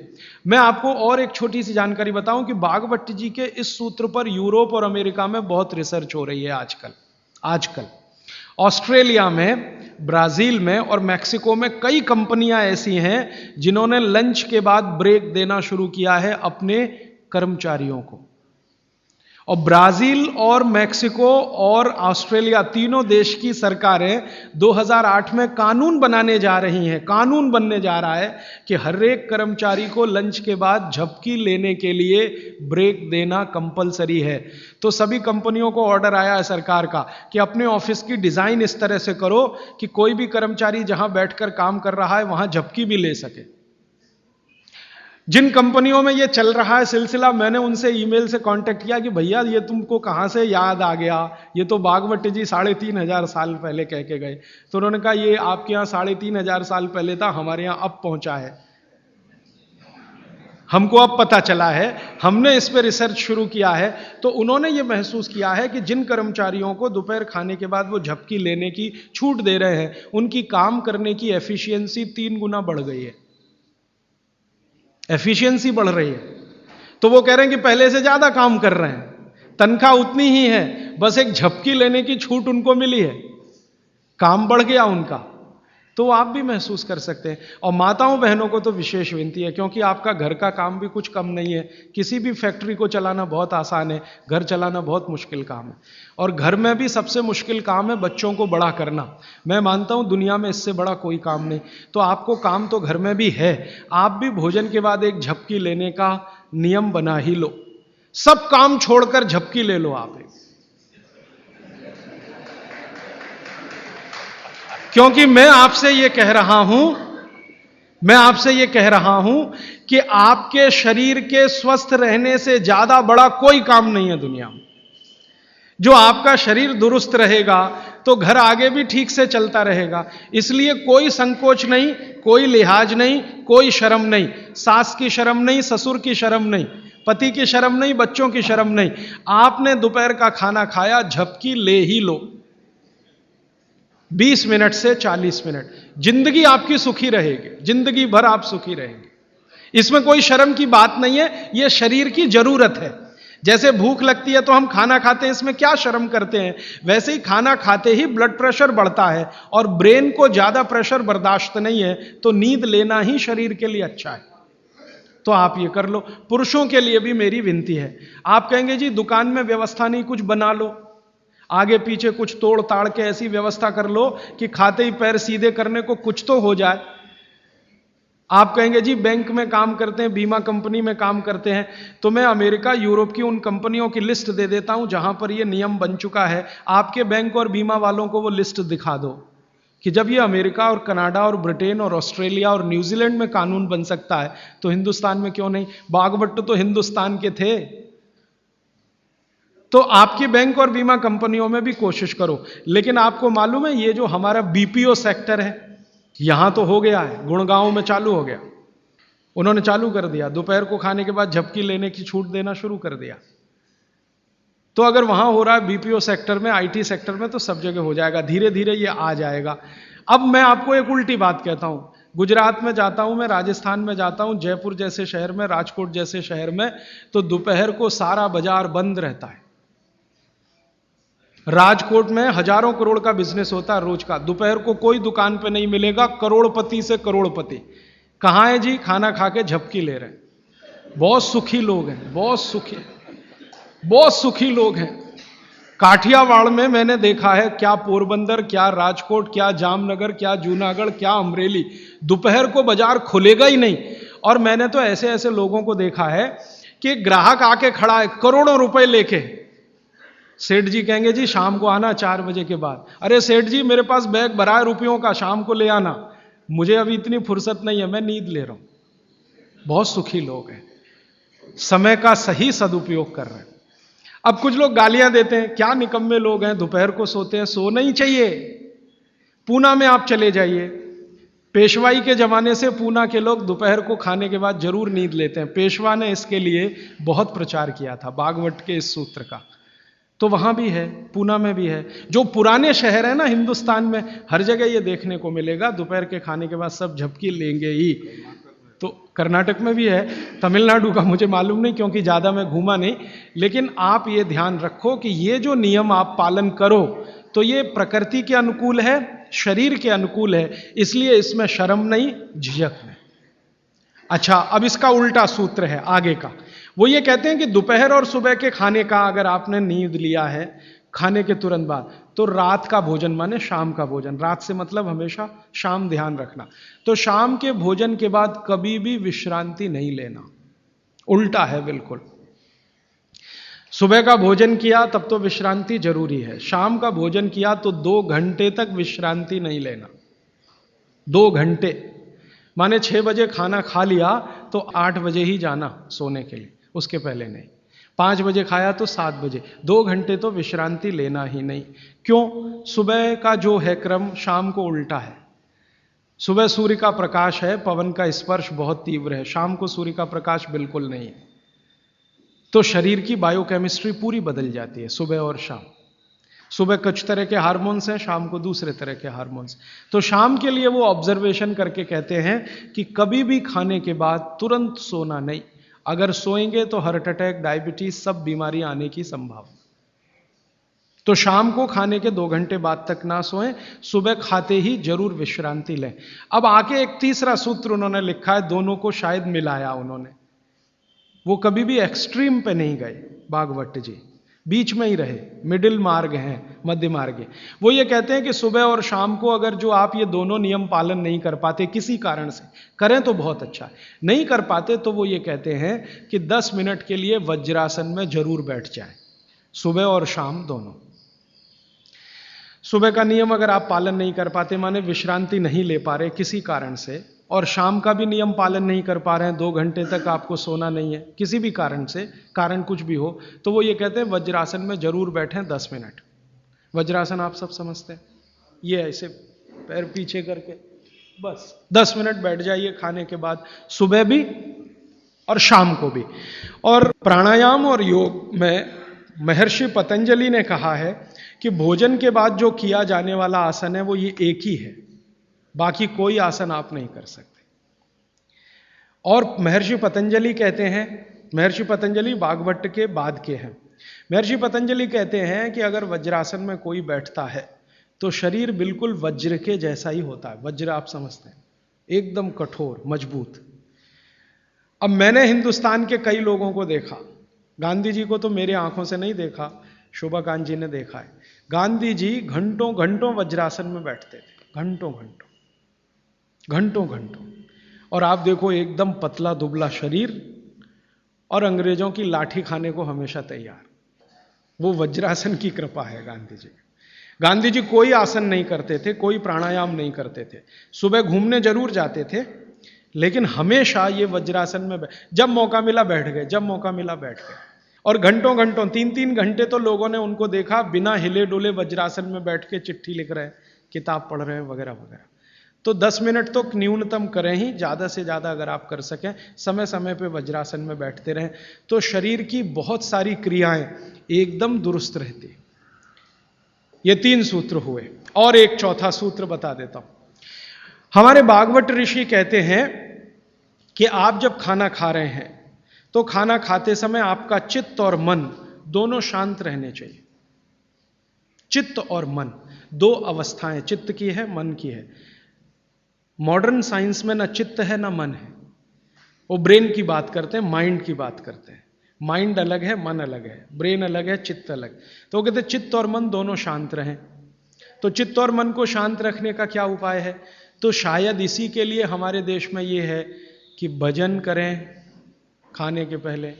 मैं आपको और एक छोटी सी जानकारी बताऊं कि भागवत जी के इस सूत्र पर यूरोप और अमेरिका में बहुत रिसर्च हो रही है आजकल। ऑस्ट्रेलिया में, ब्राजील में और मैक्सिको में कई कंपनियां ऐसी हैं जिन्होंने लंच के बाद ब्रेक देना शुरू किया है अपने कर्मचारियों को। और ब्राजील और मैक्सिको और ऑस्ट्रेलिया तीनों देश की सरकारें 2008 में कानून बनाने जा रही हैं, कानून बनने जा रहा है कि हर एक कर्मचारी को लंच के बाद झपकी लेने के लिए ब्रेक देना कंपलसरी है। तो सभी कंपनियों को ऑर्डर आया है सरकार का कि अपने ऑफिस की डिजाइन इस तरह से करो कि कोई भी कर्मचारी जहां बैठकर काम कर रहा है वहां झपकी भी ले सके। जिन कंपनियों में ये चल रहा है सिलसिला, मैंने उनसे ईमेल से कांटेक्ट किया कि भैया ये तुमको कहां से याद आ गया, ये तो बागवट जी 3,500 साल पहले कह के गए। तो उन्होंने कहा ये आपके यहां 3,500 साल पहले था, हमारे यहां अब पहुंचा है, हमको अब पता चला है, हमने इस पर रिसर्च शुरू किया है। तो उन्होंने ये महसूस किया है कि जिन कर्मचारियों को दोपहर खाने के बाद वो झपकी लेने की छूट दे रहे हैं, उनकी काम करने की एफिशिएंसी 3 गुना बढ़ गई है, एफिशिएंसी बढ़ रही है। तो वो कह रहे हैं कि पहले से ज्यादा काम कर रहे हैं, तनख्वाह उतनी ही है, बस एक झपकी लेने की छूट उनको मिली है, काम बढ़ गया उनका। तो आप भी महसूस कर सकते हैं। और माताओं बहनों को तो विशेष विनती है, क्योंकि आपका घर का काम भी कुछ कम नहीं है। किसी भी फैक्ट्री को चलाना बहुत आसान है, घर चलाना बहुत मुश्किल काम है। और घर में भी सबसे मुश्किल काम है बच्चों को बड़ा करना। मैं मानता हूं दुनिया में इससे बड़ा कोई काम नहीं। तो आपको काम तो घर में भी है, आप भी भोजन के बाद एक झपकी लेने का नियम बना ही लो। सब काम छोड़कर झपकी ले लो आप, क्योंकि मैं आपसे यह कह रहा हूं कि आपके शरीर के स्वस्थ रहने से ज्यादा बड़ा कोई काम नहीं है दुनिया में। जो आपका शरीर दुरुस्त रहेगा तो घर आगे भी ठीक से चलता रहेगा। इसलिए कोई संकोच नहीं, कोई लिहाज नहीं, कोई शर्म नहीं, सास की शर्म नहीं, ससुर की शर्म नहीं, पति की शर्म नहीं, बच्चों की शर्म नहीं। आपने दोपहर का खाना खाया, झपकी ले ही लो, 20 मिनट से 40 मिनट। जिंदगी आपकी सुखी रहेगी, जिंदगी भर आप सुखी रहेंगे। इसमें कोई शर्म की बात नहीं है, यह शरीर की जरूरत है। जैसे भूख लगती है तो हम खाना खाते हैं, इसमें क्या शर्म करते हैं। वैसे ही खाना खाते ही ब्लड प्रेशर बढ़ता है और ब्रेन को ज्यादा प्रेशर बर्दाश्त नहीं है, तो नींद लेना ही शरीर के लिए अच्छा है। तो आप ये कर लो। पुरुषों के लिए भी मेरी विनती है। आप कहेंगे जी दुकान में व्यवस्था नहीं, कुछ बना लो, आगे पीछे कुछ तोड़ ताड़ के ऐसी व्यवस्था कर लो कि खाते ही पैर सीधे करने को कुछ तो हो जाए। आप कहेंगे जी बैंक में काम करते हैं, बीमा कंपनी में काम करते हैं, तो मैं अमेरिका यूरोप की उन कंपनियों की लिस्ट दे देता हूं जहां पर यह नियम बन चुका है। आपके बैंक और बीमा वालों को वो लिस्ट दिखा दो कि जब ये अमेरिका और कनाडा और ब्रिटेन और ऑस्ट्रेलिया और न्यूजीलैंड में कानून बन सकता है तो हिंदुस्तान में क्यों नहीं। बागवट तो हिंदुस्तान के थे। तो आपकी बैंक और बीमा कंपनियों में भी कोशिश करो। लेकिन आपको मालूम है ये जो हमारा बीपीओ सेक्टर है, यहां तो हो गया है, गुड़गांव में चालू हो गया, उन्होंने चालू कर दिया, दोपहर को खाने के बाद झपकी लेने की छूट देना शुरू कर दिया। तो अगर वहां हो रहा है बीपीओ सेक्टर में, आईटी सेक्टर में, तो सब जगह हो जाएगा। धीरे धीरे ये आ जाएगा। अब मैं आपको एक उल्टी बात कहता हूं। गुजरात में जाता हूं मैं, राजस्थान में जाता हूं, जयपुर जैसे शहर में, राजकोट जैसे शहर में, तो दोपहर को सारा बाजार बंद रहता है। राजकोट में हजारों करोड़ का बिजनेस होता है रोज का। दोपहर को कोई दुकान पे नहीं मिलेगा, करोड़पति से करोड़पति। कहां है जी? खाना खा के झपकी ले रहे हैं। बहुत सुखी लोग हैं, बहुत सुखी लोग हैं। काठियावाड़ में मैंने देखा है, क्या पोरबंदर, क्या राजकोट, क्या जामनगर, क्या जूनागढ़, क्या अमरेली, दोपहर को बाजार खुलेगा ही नहीं। और मैंने तो ऐसे ऐसे लोगों को देखा है कि ग्राहक आके खड़ा है करोड़ों रुपए लेके, सेठ जी कहेंगे जी शाम को आना 4 बजे के बाद। अरे सेठ जी मेरे पास बैग भरा है रुपयों का, शाम को ले आना, मुझे अभी इतनी फुर्सत नहीं है, मैं नींद ले रहा हूं। बहुत सुखी लोग हैं, समय का सही सदुपयोग कर रहे हैं। अब कुछ लोग गालियां देते हैं, क्या निकम्मे लोग हैं, दोपहर को सोते हैं। सोना ही चाहिए। पूना में आप चले जाइए, पेशवाई के जमाने से पूना के लोग दोपहर को खाने के बाद जरूर नींद लेते हैं। पेशवा ने इसके लिए बहुत प्रचार किया था, बागवट के इस सूत्र का। तो वहां भी है, पूना में भी है। जो पुराने शहर है ना हिंदुस्तान में, हर जगह ये देखने को मिलेगा, दोपहर के खाने के बाद सब झपकी लेंगे ही। तो कर्नाटक में भी है, तमिलनाडु का मुझे मालूम नहीं क्योंकि ज्यादा मैं घूमा नहीं। लेकिन आप ये ध्यान रखो कि ये जो नियम आप पालन करो तो ये प्रकृति के अनुकूल है, शरीर के अनुकूल है, इसलिए इसमें शर्म नहीं, झिझक नहीं। अच्छा, अब इसका उल्टा सूत्र है आगे का। वो ये कहते हैं कि दोपहर और सुबह के खाने का अगर आपने नींद लिया है खाने के तुरंत बाद, तो रात का भोजन माने शाम का भोजन, रात से मतलब हमेशा शाम, ध्यान रखना, तो शाम के भोजन के बाद कभी भी विश्रांति नहीं लेना, उल्टा है बिल्कुल। सुबह का भोजन किया तब तो विश्रांति जरूरी है, शाम का भोजन किया तो 2 घंटे तक विश्रांति नहीं लेना। 2 घंटे माने 6 बजे खाना खा लिया तो 8 बजे ही जाना सोने के लिए, उसके पहले नहीं। 5 बजे खाया तो 7 बजे, 2 घंटे तो विश्रांति लेना ही नहीं। क्यों? सुबह का जो है क्रम शाम को उल्टा है। सुबह सूर्य का प्रकाश है, पवन का स्पर्श बहुत तीव्र है, शाम को सूर्य का प्रकाश बिल्कुल नहीं है। तो शरीर की बायोकेमिस्ट्री पूरी बदल जाती है सुबह और शाम। सुबह कुछ तरह के हार्मोन्स हैं, शाम को दूसरे तरह के हार्मोन्स। तो शाम के लिए वो ऑब्जर्वेशन करके कहते हैं कि कभी भी खाने के बाद तुरंत सोना नहीं, अगर सोएंगे तो हार्ट अटैक, डायबिटीज, सब बीमारी आने की संभावना। तो शाम को खाने के 2 घंटे बाद तक ना सोएं, सुबह खाते ही जरूर विश्रांति लें। अब आके एक तीसरा सूत्र उन्होंने लिखा है, दोनों को शायद मिलाया उन्होंने, वो कभी भी एक्सट्रीम पे नहीं गए भागवत जी, बीच में ही रहे, मिडिल मार्ग हैं, मध्य मार्ग है। वो ये कहते हैं कि सुबह और शाम को अगर जो आप ये दोनों नियम पालन नहीं कर पाते किसी कारण से, करें तो बहुत अच्छा है, नहीं कर पाते तो वो ये कहते हैं कि 10 मिनट के लिए वज्रासन में जरूर बैठ जाए, सुबह और शाम दोनों। सुबह का नियम अगर आप पालन नहीं कर पाते, माने विश्रांति नहीं ले पा रहे किसी कारण से, और शाम का भी नियम पालन नहीं कर पा रहे हैं, 2 घंटे तक आपको सोना नहीं है किसी भी कारण से, कारण कुछ भी हो, तो वो ये कहते हैं वज्रासन में जरूर बैठें 10 मिनट। वज्रासन आप सब समझते हैं, ये ऐसे पैर पीछे करके बस 10 मिनट बैठ जाइए खाने के बाद, सुबह भी और शाम को भी। और प्राणायाम और योग में महर्षि पतंजलि ने कहा है कि भोजन के बाद जो किया जाने वाला आसन है वो ये एक ही है, बाकी कोई आसन आप नहीं कर सकते। और महर्षि पतंजलि कहते हैं, महर्षि पतंजलि भागवत के बाद के हैं, महर्षि पतंजलि कहते हैं कि अगर वज्रासन में कोई बैठता है तो शरीर बिल्कुल वज्र के जैसा ही होता है। वज्र आप समझते हैं, एकदम कठोर मजबूत। अब मैंने हिंदुस्तान के कई लोगों को देखा, गांधी जी को तो मेरे आंखों से नहीं देखा, शोभाकांत जी ने देखा है। गांधी जी घंटों घंटों वज्रासन में बैठते थे, घंटों घंटों घंटों घंटों। और आप देखो एकदम पतला दुबला शरीर, और अंग्रेजों की लाठी खाने को हमेशा तैयार। वो वज्रासन की कृपा है गांधी जी। गांधी जी कोई आसन नहीं करते थे, कोई प्राणायाम नहीं करते थे, सुबह घूमने जरूर जाते थे, लेकिन हमेशा ये वज्रासन में जब मौका मिला बैठ गए, जब मौका मिला बैठ गए। और घंटों घंटों 3-3 घंटे तो लोगों ने उनको देखा बिना हिले डुले वज्रासन में बैठ के चिट्ठी लिख रहे हैं, किताब पढ़ रहे हैं, वगैरह वगैरह। तो 10 मिनट तो न्यूनतम करें ही, ज्यादा से ज्यादा अगर आप कर सकें, समय समय पे वज्रासन में बैठते रहें, तो शरीर की बहुत सारी क्रियाएं एकदम दुरुस्त रहती। ये 3 सूत्र हुए, और एक चौथा सूत्र बता देता हूं। हमारे भागवत ऋषि कहते हैं कि आप जब खाना खा रहे हैं तो खाना खाते समय आपका चित्त और मन दोनों शांत रहने चाहिए। चित्त और मन 2 अवस्थाएं, चित्त की है, मन की है। मॉडर्न साइंस में ना चित्त है ना मन है, वो ब्रेन की बात करते हैं, माइंड की बात करते हैं। माइंड अलग है, मन अलग है, ब्रेन अलग है, चित्त अलग। तो वो कहते हैं चित्त और मन दोनों शांत रहें। तो चित्त और मन को शांत रखने का क्या उपाय है? तो शायद इसी के लिए हमारे देश में ये है कि भजन करें खाने के पहले,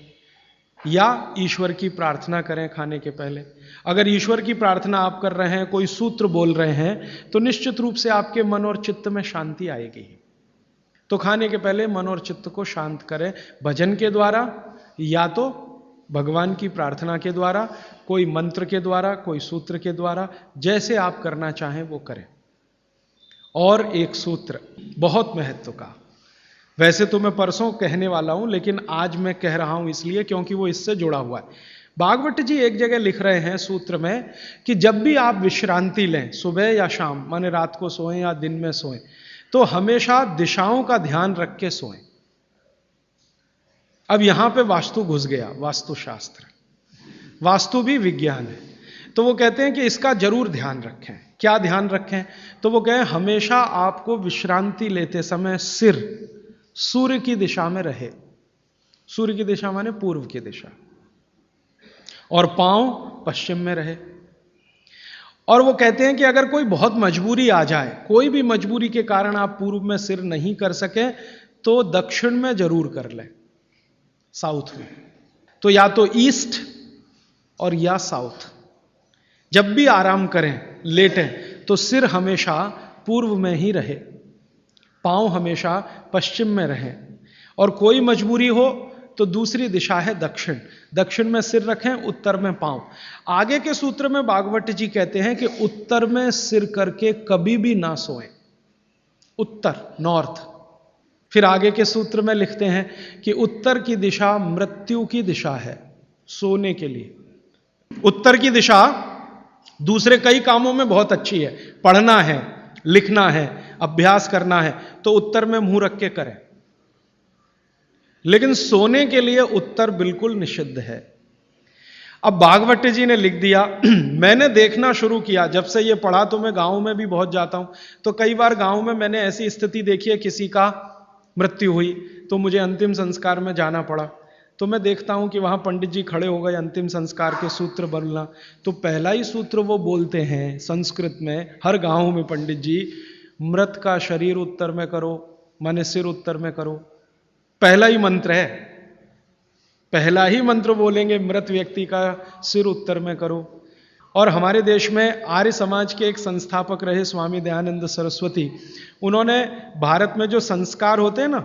या ईश्वर की प्रार्थना करें खाने के पहले। अगर ईश्वर की प्रार्थना आप कर रहे हैं, कोई सूत्र बोल रहे हैं, तो निश्चित रूप से आपके मन और चित्त में शांति आएगी। तो खाने के पहले मन और चित्त को शांत करें, भजन के द्वारा, या तो भगवान की प्रार्थना के द्वारा, कोई मंत्र के द्वारा, कोई सूत्र के द्वारा, जैसे आप करना चाहें वो करें। और एक सूत्र बहुत महत्व का, वैसे तो मैं परसों कहने वाला हूं, लेकिन आज मैं कह रहा हूं इसलिए क्योंकि वो इससे जुड़ा हुआ है। भागवत जी एक जगह लिख रहे हैं सूत्र में कि जब भी आप विश्रांति लें, सुबह या शाम, माने रात को सोएं या दिन में सोएं, तो हमेशा दिशाओं का ध्यान रख के सोएं। अब यहां पे वास्तु घुस गया, वास्तुशास्त्र, वास्तु भी विज्ञान है। तो वो कहते हैं कि इसका जरूर ध्यान रखें। क्या ध्यान रखें? तो वो कहें हमेशा आपको विश्रांति लेते समय सिर सूर्य की दिशा में रहे, सूर्य की दिशा माने पूर्व की दिशा, और पांव पश्चिम में रहे। और वो कहते हैं कि अगर कोई बहुत मजबूरी आ जाए, कोई भी मजबूरी के कारण आप पूर्व में सिर नहीं कर सके, तो दक्षिण में जरूर कर ले, साउथ में। तो या तो ईस्ट और या साउथ। जब भी आराम करें, लेटें, तो सिर हमेशा पूर्व में ही रहे, पांव हमेशा पश्चिम में रहे। और कोई मजबूरी हो तो दूसरी दिशा है दक्षिण, दक्षिण में सिर रखें, उत्तर में पांव। आगे के सूत्र में भागवत जी कहते हैं कि उत्तर में सिर करके कभी भी ना सोएं, उत्तर, नॉर्थ। फिर आगे के सूत्र में लिखते हैं कि उत्तर की दिशा मृत्यु की दिशा है, सोने के लिए। उत्तर की दिशा दूसरे कई कामों में बहुत अच्छी है, पढ़ना है, लिखना है, अभ्यास करना है, तो उत्तर में मुंह रख के करें। लेकिन सोने के लिए उत्तर बिल्कुल निषिद्ध है। अब भागवत जी ने लिख दिया, मैंने देखना शुरू किया, जब से ये पढ़ा तो मैं गांव में भी बहुत जाता हूं, तो कई बार गांव में मैंने ऐसी स्थिति देखी है, किसी का मृत्यु हुई तो मुझे अंतिम संस्कार में जाना पड़ा, तो मैं देखता हूं कि वहां पंडित जी खड़े हो गए अंतिम संस्कार के सूत्र बोलना। तो पहला ही सूत्र वो बोलते हैं संस्कृत में, हर गांव में पंडित जी, मृत का शरीर उत्तर में करो, माने सिर उत्तर में करो। पहला ही मंत्र है, पहला ही मंत्र बोलेंगे, मृत व्यक्ति का सिर उत्तर में करो। और हमारे देश में आर्य समाज के एक संस्थापक रहे स्वामी दयानंद सरस्वती, उन्होंने भारत में जो संस्कार होते हैं ना,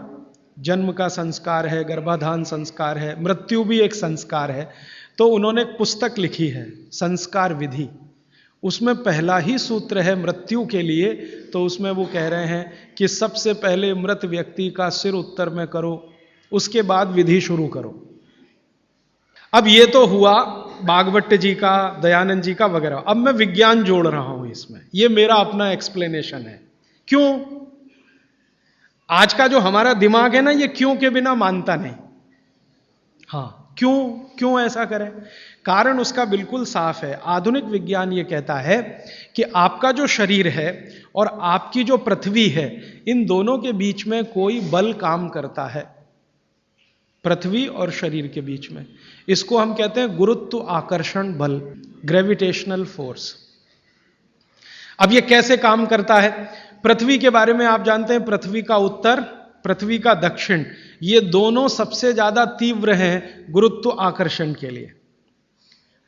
जन्म का संस्कार है, गर्भाधान संस्कार है, मृत्यु भी एक संस्कार है, तो उन्होंने एक पुस्तक लिखी है संस्कार विधि। उसमें पहला ही सूत्र है मृत्यु के लिए, तो उसमें वो कह रहे हैं कि सबसे पहले मृत व्यक्ति का सिर उत्तर में करो, उसके बाद विधि शुरू करो। अब ये तो हुआ भागवत जी का, दयानंद जी का वगैरह। अब मैं विज्ञान जोड़ रहा हूं इसमें, ये मेरा अपना एक्सप्लेनेशन है। क्यों? आज का जो हमारा दिमाग है ना, ये क्यों के बिना मानता नहीं। हाँ, क्यों ऐसा करें? कारण उसका बिल्कुल साफ है। आधुनिक विज्ञान ये कहता है कि आपका जो शरीर है और आपकी जो पृथ्वी है, इन दोनों के बीच में कोई बल काम करता है, पृथ्वी और शरीर के बीच में। इसको हम कहते हैं गुरुत्व आकर्षण बल, ग्रेविटेशनल फोर्स। अब ये कैसे काम करता है? पृथ्वी के बारे में आप जानते हैं, पृथ्वी का उत्तर, पृथ्वी का दक्षिण, ये दोनों सबसे ज्यादा तीव्र हैं गुरुत्व आकर्षण के लिए।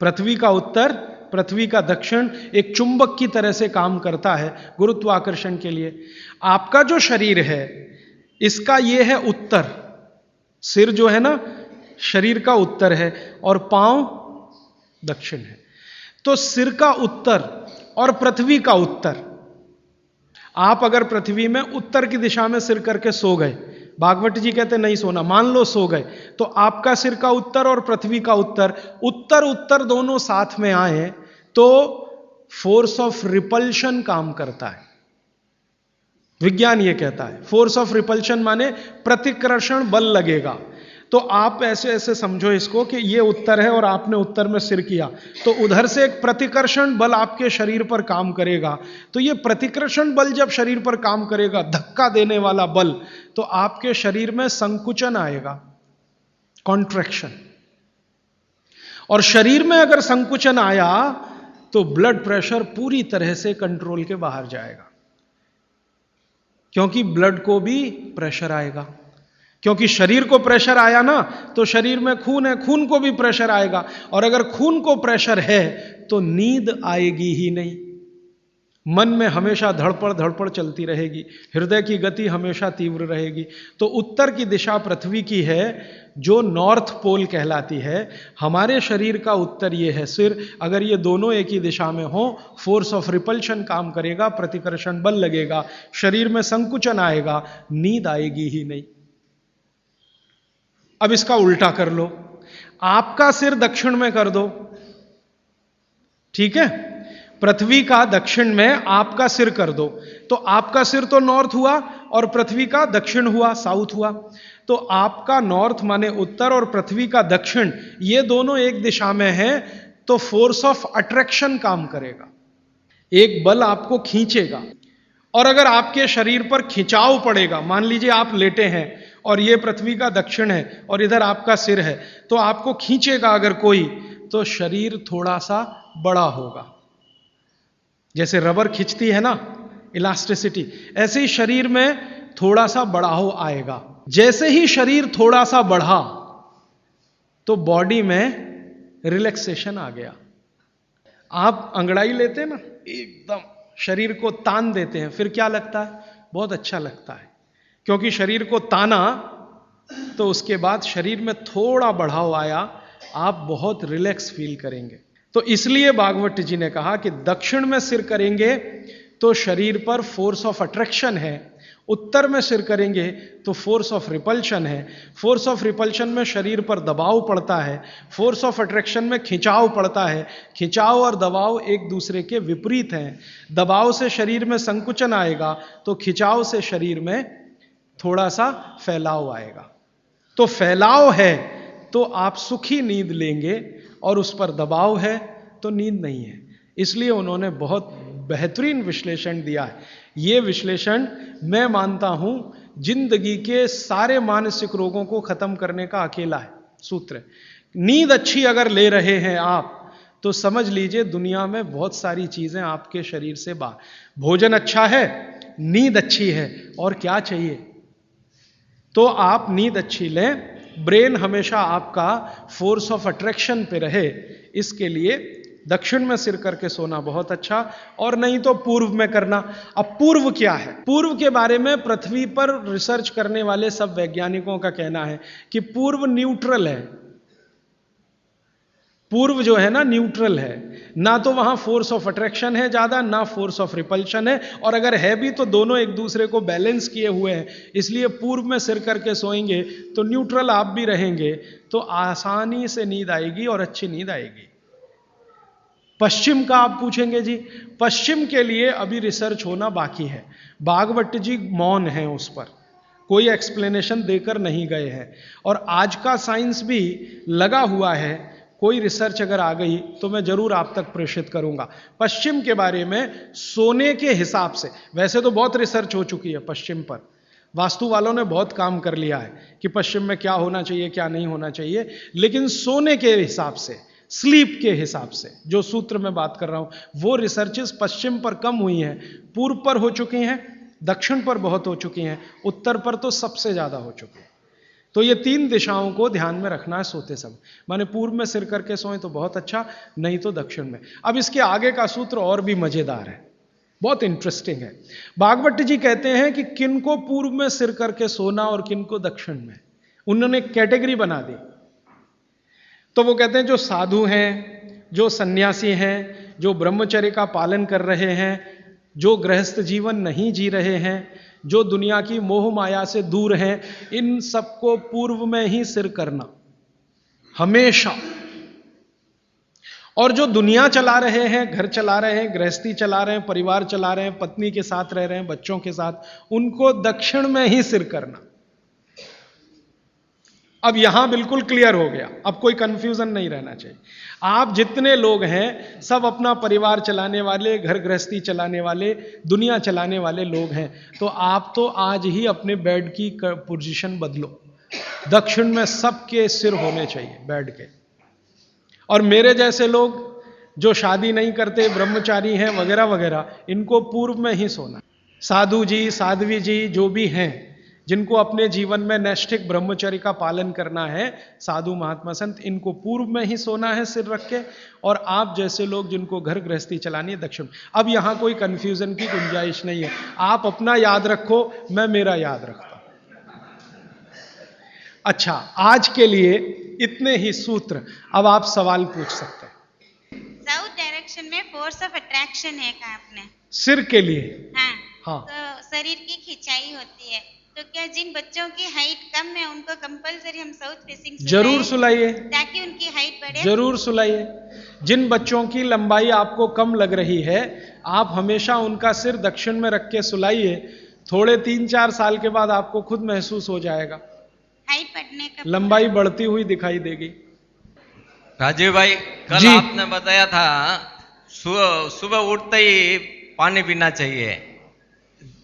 पृथ्वी का उत्तर, पृथ्वी का दक्षिण एक चुंबक की तरह से काम करता है गुरुत्वाकर्षण के लिए। आपका जो शरीर है, इसका ये है उत्तर, सिर जो है ना शरीर का उत्तर है और पांव दक्षिण है। तो सिर का उत्तर और पृथ्वी का उत्तर, आप अगर पृथ्वी में उत्तर की दिशा में सिर करके सो गए, भागवत जी कहते नहीं सोना, मान लो सो गए, तो आपका सिर का उत्तर और पृथ्वी का उत्तर, उत्तर उत्तर दोनों साथ में आए तो फोर्स ऑफ रिपल्शन काम करता है। विज्ञान ये कहता है फोर्स ऑफ रिपल्शन माने प्रतिकर्षण बल लगेगा। तो आप ऐसे ऐसे समझो इसको कि ये उत्तर है और आपने उत्तर में सिर किया, तो उधर से एक प्रतिकर्षण बल आपके शरीर पर काम करेगा। तो ये प्रतिकर्षण बल जब शरीर पर काम करेगा, धक्का देने वाला बल, तो आपके शरीर में संकुचन आएगा, कॉन्ट्रैक्शन। और शरीर में अगर संकुचन आया तो ब्लड प्रेशर पूरी तरह से कंट्रोल के बाहर जाएगा, क्योंकि ब्लड को भी प्रेशर आएगा। क्योंकि शरीर को प्रेशर आया ना, तो शरीर में खून है, खून को भी प्रेशर आएगा, और अगर खून को प्रेशर है तो नींद आएगी ही नहीं। मन में हमेशा धड़पड़ चलती रहेगी, हृदय की गति हमेशा तीव्र रहेगी। तो उत्तर की दिशा पृथ्वी की है, जो नॉर्थ पोल कहलाती है। हमारे शरीर का उत्तर ये है सिर। अगर ये दोनों एक ही दिशा में हो, फोर्स ऑफ रिपल्शन काम करेगा, प्रतिकर्षण बल लगेगा, शरीर में संकुचन आएगा, नींद आएगी ही नहीं। अब इसका उल्टा कर लो, आपका सिर दक्षिण में कर दो, ठीक है? पृथ्वी का दक्षिण में आपका सिर कर दो, तो आपका सिर तो नॉर्थ हुआ और पृथ्वी का दक्षिण हुआ, साउथ हुआ। तो आपका नॉर्थ माने उत्तर और पृथ्वी का दक्षिण, ये दोनों एक दिशा में हैं, तो फोर्स ऑफ अट्रैक्शन काम करेगा, एक बल आपको खींचेगा। और अगर आपके शरीर पर खिंचाव पड़ेगा, मान लीजिए आप लेटे हैं और ये पृथ्वी का दक्षिण है और इधर आपका सिर है, तो आपको खींचेगा अगर कोई तो शरीर थोड़ा सा बड़ा होगा। जैसे रबर खींचती है ना, इलास्टिसिटी, ऐसे ही शरीर में थोड़ा सा बढ़ाव आएगा। जैसे ही शरीर थोड़ा सा बढ़ा तो बॉडी में रिलैक्सेशन आ गया। आप अंगड़ाई लेते हैं ना, एकदम शरीर को तान देते हैं, फिर क्या लगता है? बहुत अच्छा लगता है, क्योंकि शरीर को ताना तो उसके बाद शरीर में थोड़ा बढ़ाव आया, आप बहुत रिलैक्स फील करेंगे। तो इसलिए भागवत जी ने कहा कि दक्षिण में सिर करेंगे तो शरीर पर फोर्स ऑफ अट्रैक्शन है, उत्तर में सिर करेंगे तो फोर्स ऑफ रिपल्शन है। फोर्स ऑफ रिपल्शन में शरीर पर दबाव पड़ता है, फोर्स ऑफ अट्रैक्शन में खिंचाव पड़ता है। खिंचाव और दबाव एक दूसरे के विपरीत हैं। दबाव से शरीर में संकुचन आएगा तो खिंचाव से शरीर में थोड़ा सा फैलाव आएगा। तो फैलाव है तो आप सुखी नींद लेंगे और उस पर दबाव है तो नींद नहीं है। इसलिए उन्होंने बहुत बेहतरीन विश्लेषण दिया है। ये विश्लेषण मैं मानता हूं जिंदगी के सारे मानसिक रोगों को खत्म करने का अकेला है सूत्र। नींद अच्छी अगर ले रहे हैं आप तो समझ लीजिए दुनिया में बहुत सारी चीजें आपके शरीर से बाहर। भोजन अच्छा है, नींद अच्छी है, और क्या चाहिए? तो आप नींद अच्छी लें, ब्रेन हमेशा आपका फोर्स ऑफ अट्रैक्शन पे रहे, इसके लिए दक्षिण में सिर करके सोना बहुत अच्छा, और नहीं तो पूर्व में करना। अब पूर्व क्या है? पूर्व के बारे में पृथ्वी पर रिसर्च करने वाले सब वैज्ञानिकों का कहना है कि पूर्व न्यूट्रल है। पूर्व जो है ना न्यूट्रल है, ना तो वहां फोर्स ऑफ अट्रैक्शन है ज्यादा, ना फोर्स ऑफ रिपल्शन है, और अगर है भी तो दोनों एक दूसरे को बैलेंस किए हुए हैं। इसलिए पूर्व में सिर करके सोएंगे तो न्यूट्रल आप भी रहेंगे, तो आसानी से नींद आएगी और अच्छी नींद आएगी। पश्चिम का आप पूछेंगे जी, पश्चिम के लिए अभी रिसर्च होना बाकी है। भागवत जी मौन है उस पर, कोई एक्सप्लेनेशन देकर नहीं गए हैं, और आज का साइंस भी लगा हुआ है। कोई रिसर्च अगर आ गई तो मैं जरूर आप तक प्रेषित करूंगा। पश्चिम के बारे में सोने के हिसाब से वैसे तो बहुत रिसर्च हो चुकी है पश्चिम पर, वास्तु वालों ने बहुत काम कर लिया है कि पश्चिम में क्या होना चाहिए क्या नहीं होना चाहिए, लेकिन सोने के हिसाब से, स्लीप के हिसाब से जो सूत्र में बात कर रहा हूं वो रिसर्चेस पश्चिम पर कम हुई हैं, पूर्व पर हो चुकी हैं, दक्षिण पर बहुत हो चुकी हैं, उत्तर पर तो सबसे ज्यादा हो चुकी है। तो ये तीन दिशाओं को ध्यान में रखना है सोते समय। माने पूर्व में सिर करके सोएं तो बहुत अच्छा, नहीं तो दक्षिण में। अब इसके आगे का सूत्र और भी मजेदार है, बहुत इंटरेस्टिंग है। भागवत जी कहते हैं कि किन को पूर्व में सिर करके सोना और किन को दक्षिण में। उन्होंने कैटेगरी बना दी। तो वो कहते हैं जो साधु हैं, जो सन्यासी हैं, जो ब्रह्मचर्य का पालन कर रहे हैं, जो गृहस्थ जीवन नहीं जी रहे हैं, जो दुनिया की मोह माया से दूर हैं, इन सबको पूर्व में ही सिर करना हमेशा। और जो दुनिया चला रहे हैं, घर चला रहे हैं, गृहस्थी चला रहे हैं, परिवार चला रहे हैं, पत्नी के साथ रह रहे हैं, बच्चों के साथ, उनको दक्षिण में ही सिर करना। अब यहां बिल्कुल क्लियर हो गया, अब कोई कंफ्यूजन नहीं रहना चाहिए। आप जितने लोग हैं सब अपना परिवार चलाने वाले, घर गृहस्थी चलाने वाले, दुनिया चलाने वाले लोग हैं, तो आप तो आज ही अपने बेड की पोजीशन बदलो। दक्षिण में सबके सिर होने चाहिए बेड के। और मेरे जैसे लोग जो शादी नहीं करते, ब्रह्मचारी हैं वगैरह वगैरह, इनको पूर्व में ही सोना। साधु जी, साध्वी जी जो भी हैं, जिनको अपने जीवन में नैष्ठिक ब्रह्मचर्य का पालन करना है, साधु महात्मा संत, इनको पूर्व में ही सोना है सिर रख के। और आप जैसे लोग जिनको घर गृहस्थी चलानी है, दक्षिण। अब यहां कोई कंफ्यूजन की गुंजाइश नहीं है। आप अपना याद रखो, मैं मेरा याद रखता हूं। अच्छा, आज के लिए इतने ही सूत्र। अब आप सवाल पूछ सकते हैं। साउथ डायरेक्शन में फोर्स ऑफ अट्रैक्शन है कहा आपने, सिर के लिए। हाँ। तो शरीर की खिंचाई होती है, तो क्या जिन बच्चों की हाइट कम है उनको कंपलसरी हम साउथ फेसिंग जरूर सुलाइए, ताकि उनकी हाइट बढ़े? जरूर सुलाइए। जिन बच्चों की लंबाई आपको कम लग रही है, आप हमेशा उनका सिर दक्षिण में रख के सुलाइए। थोड़े 3-4 साल के बाद आपको खुद महसूस हो जाएगा, हाइट बढ़ने का, लंबाई बढ़ती हुई दिखाई देगी। राजीव भाई, कल आपने बताया था सुबह उठते ही पानी पीना चाहिए।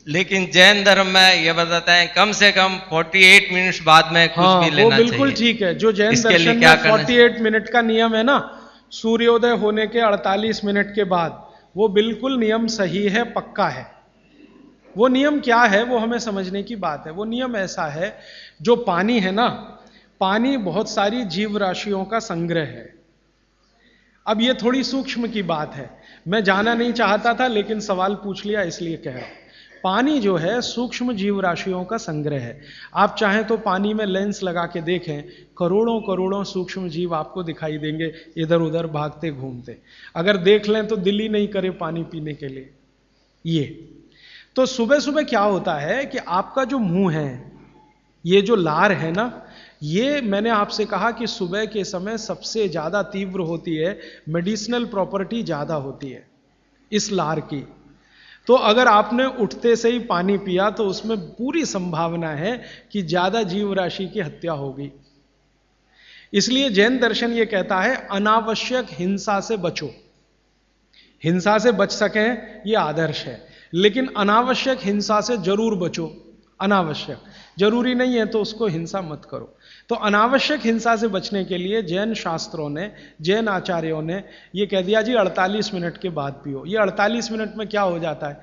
लेकिन जैन धर्म में ये बताते हैं कम से कम 48 मिनट्स बाद में कुछ भी वो लेना बिल्कुल चाहिए। ठीक है। जो जैन इसके लिए दर्शन क्या में करना 48 मिनट का नियम है ना, सूर्योदय होने के 48 मिनट के बाद, वो बिल्कुल नियम सही है, पक्का है। वो नियम क्या है वो हमें समझने की बात है। वो नियम ऐसा है, जो पानी है ना, पानी बहुत सारी जीव राशियों का संग्रह है। अब ये थोड़ी सूक्ष्म की बात है, मैं जाना नहीं चाहता था लेकिन सवाल पूछ लिया इसलिए कह रहा हूं। पानी जो है सूक्ष्म जीव राशियों का संग्रह है। आप चाहें तो पानी में लेंस लगा के देखें, करोड़ों करोड़ों सूक्ष्म जीव आपको दिखाई देंगे इधर उधर भागते घूमते। अगर देख लें तो दिल ही नहीं करे पानी पीने के लिए। ये तो सुबह सुबह क्या होता है कि आपका जो मुंह है, ये जो लार है ना, ये मैंने आपसे कहा कि सुबह के समय सबसे ज्यादा तीव्र होती है, मेडिसिनल प्रॉपर्टी ज्यादा होती है इस लार की। तो अगर आपने उठते से ही पानी पिया तो उसमें पूरी संभावना है कि ज्यादा जीव राशि की हत्या होगी। इसलिए जैन दर्शन ये कहता है अनावश्यक हिंसा से बचो। हिंसा से बच सकें ये आदर्श है, लेकिन अनावश्यक हिंसा से जरूर बचो। अनावश्यक, जरूरी नहीं है तो उसको हिंसा मत करो। तो अनावश्यक हिंसा से बचने के लिए जैन शास्त्रों ने, जैन आचार्यों ने ये कह दिया जी 48 मिनट के बाद पियो। ये 48 मिनट में क्या हो जाता है,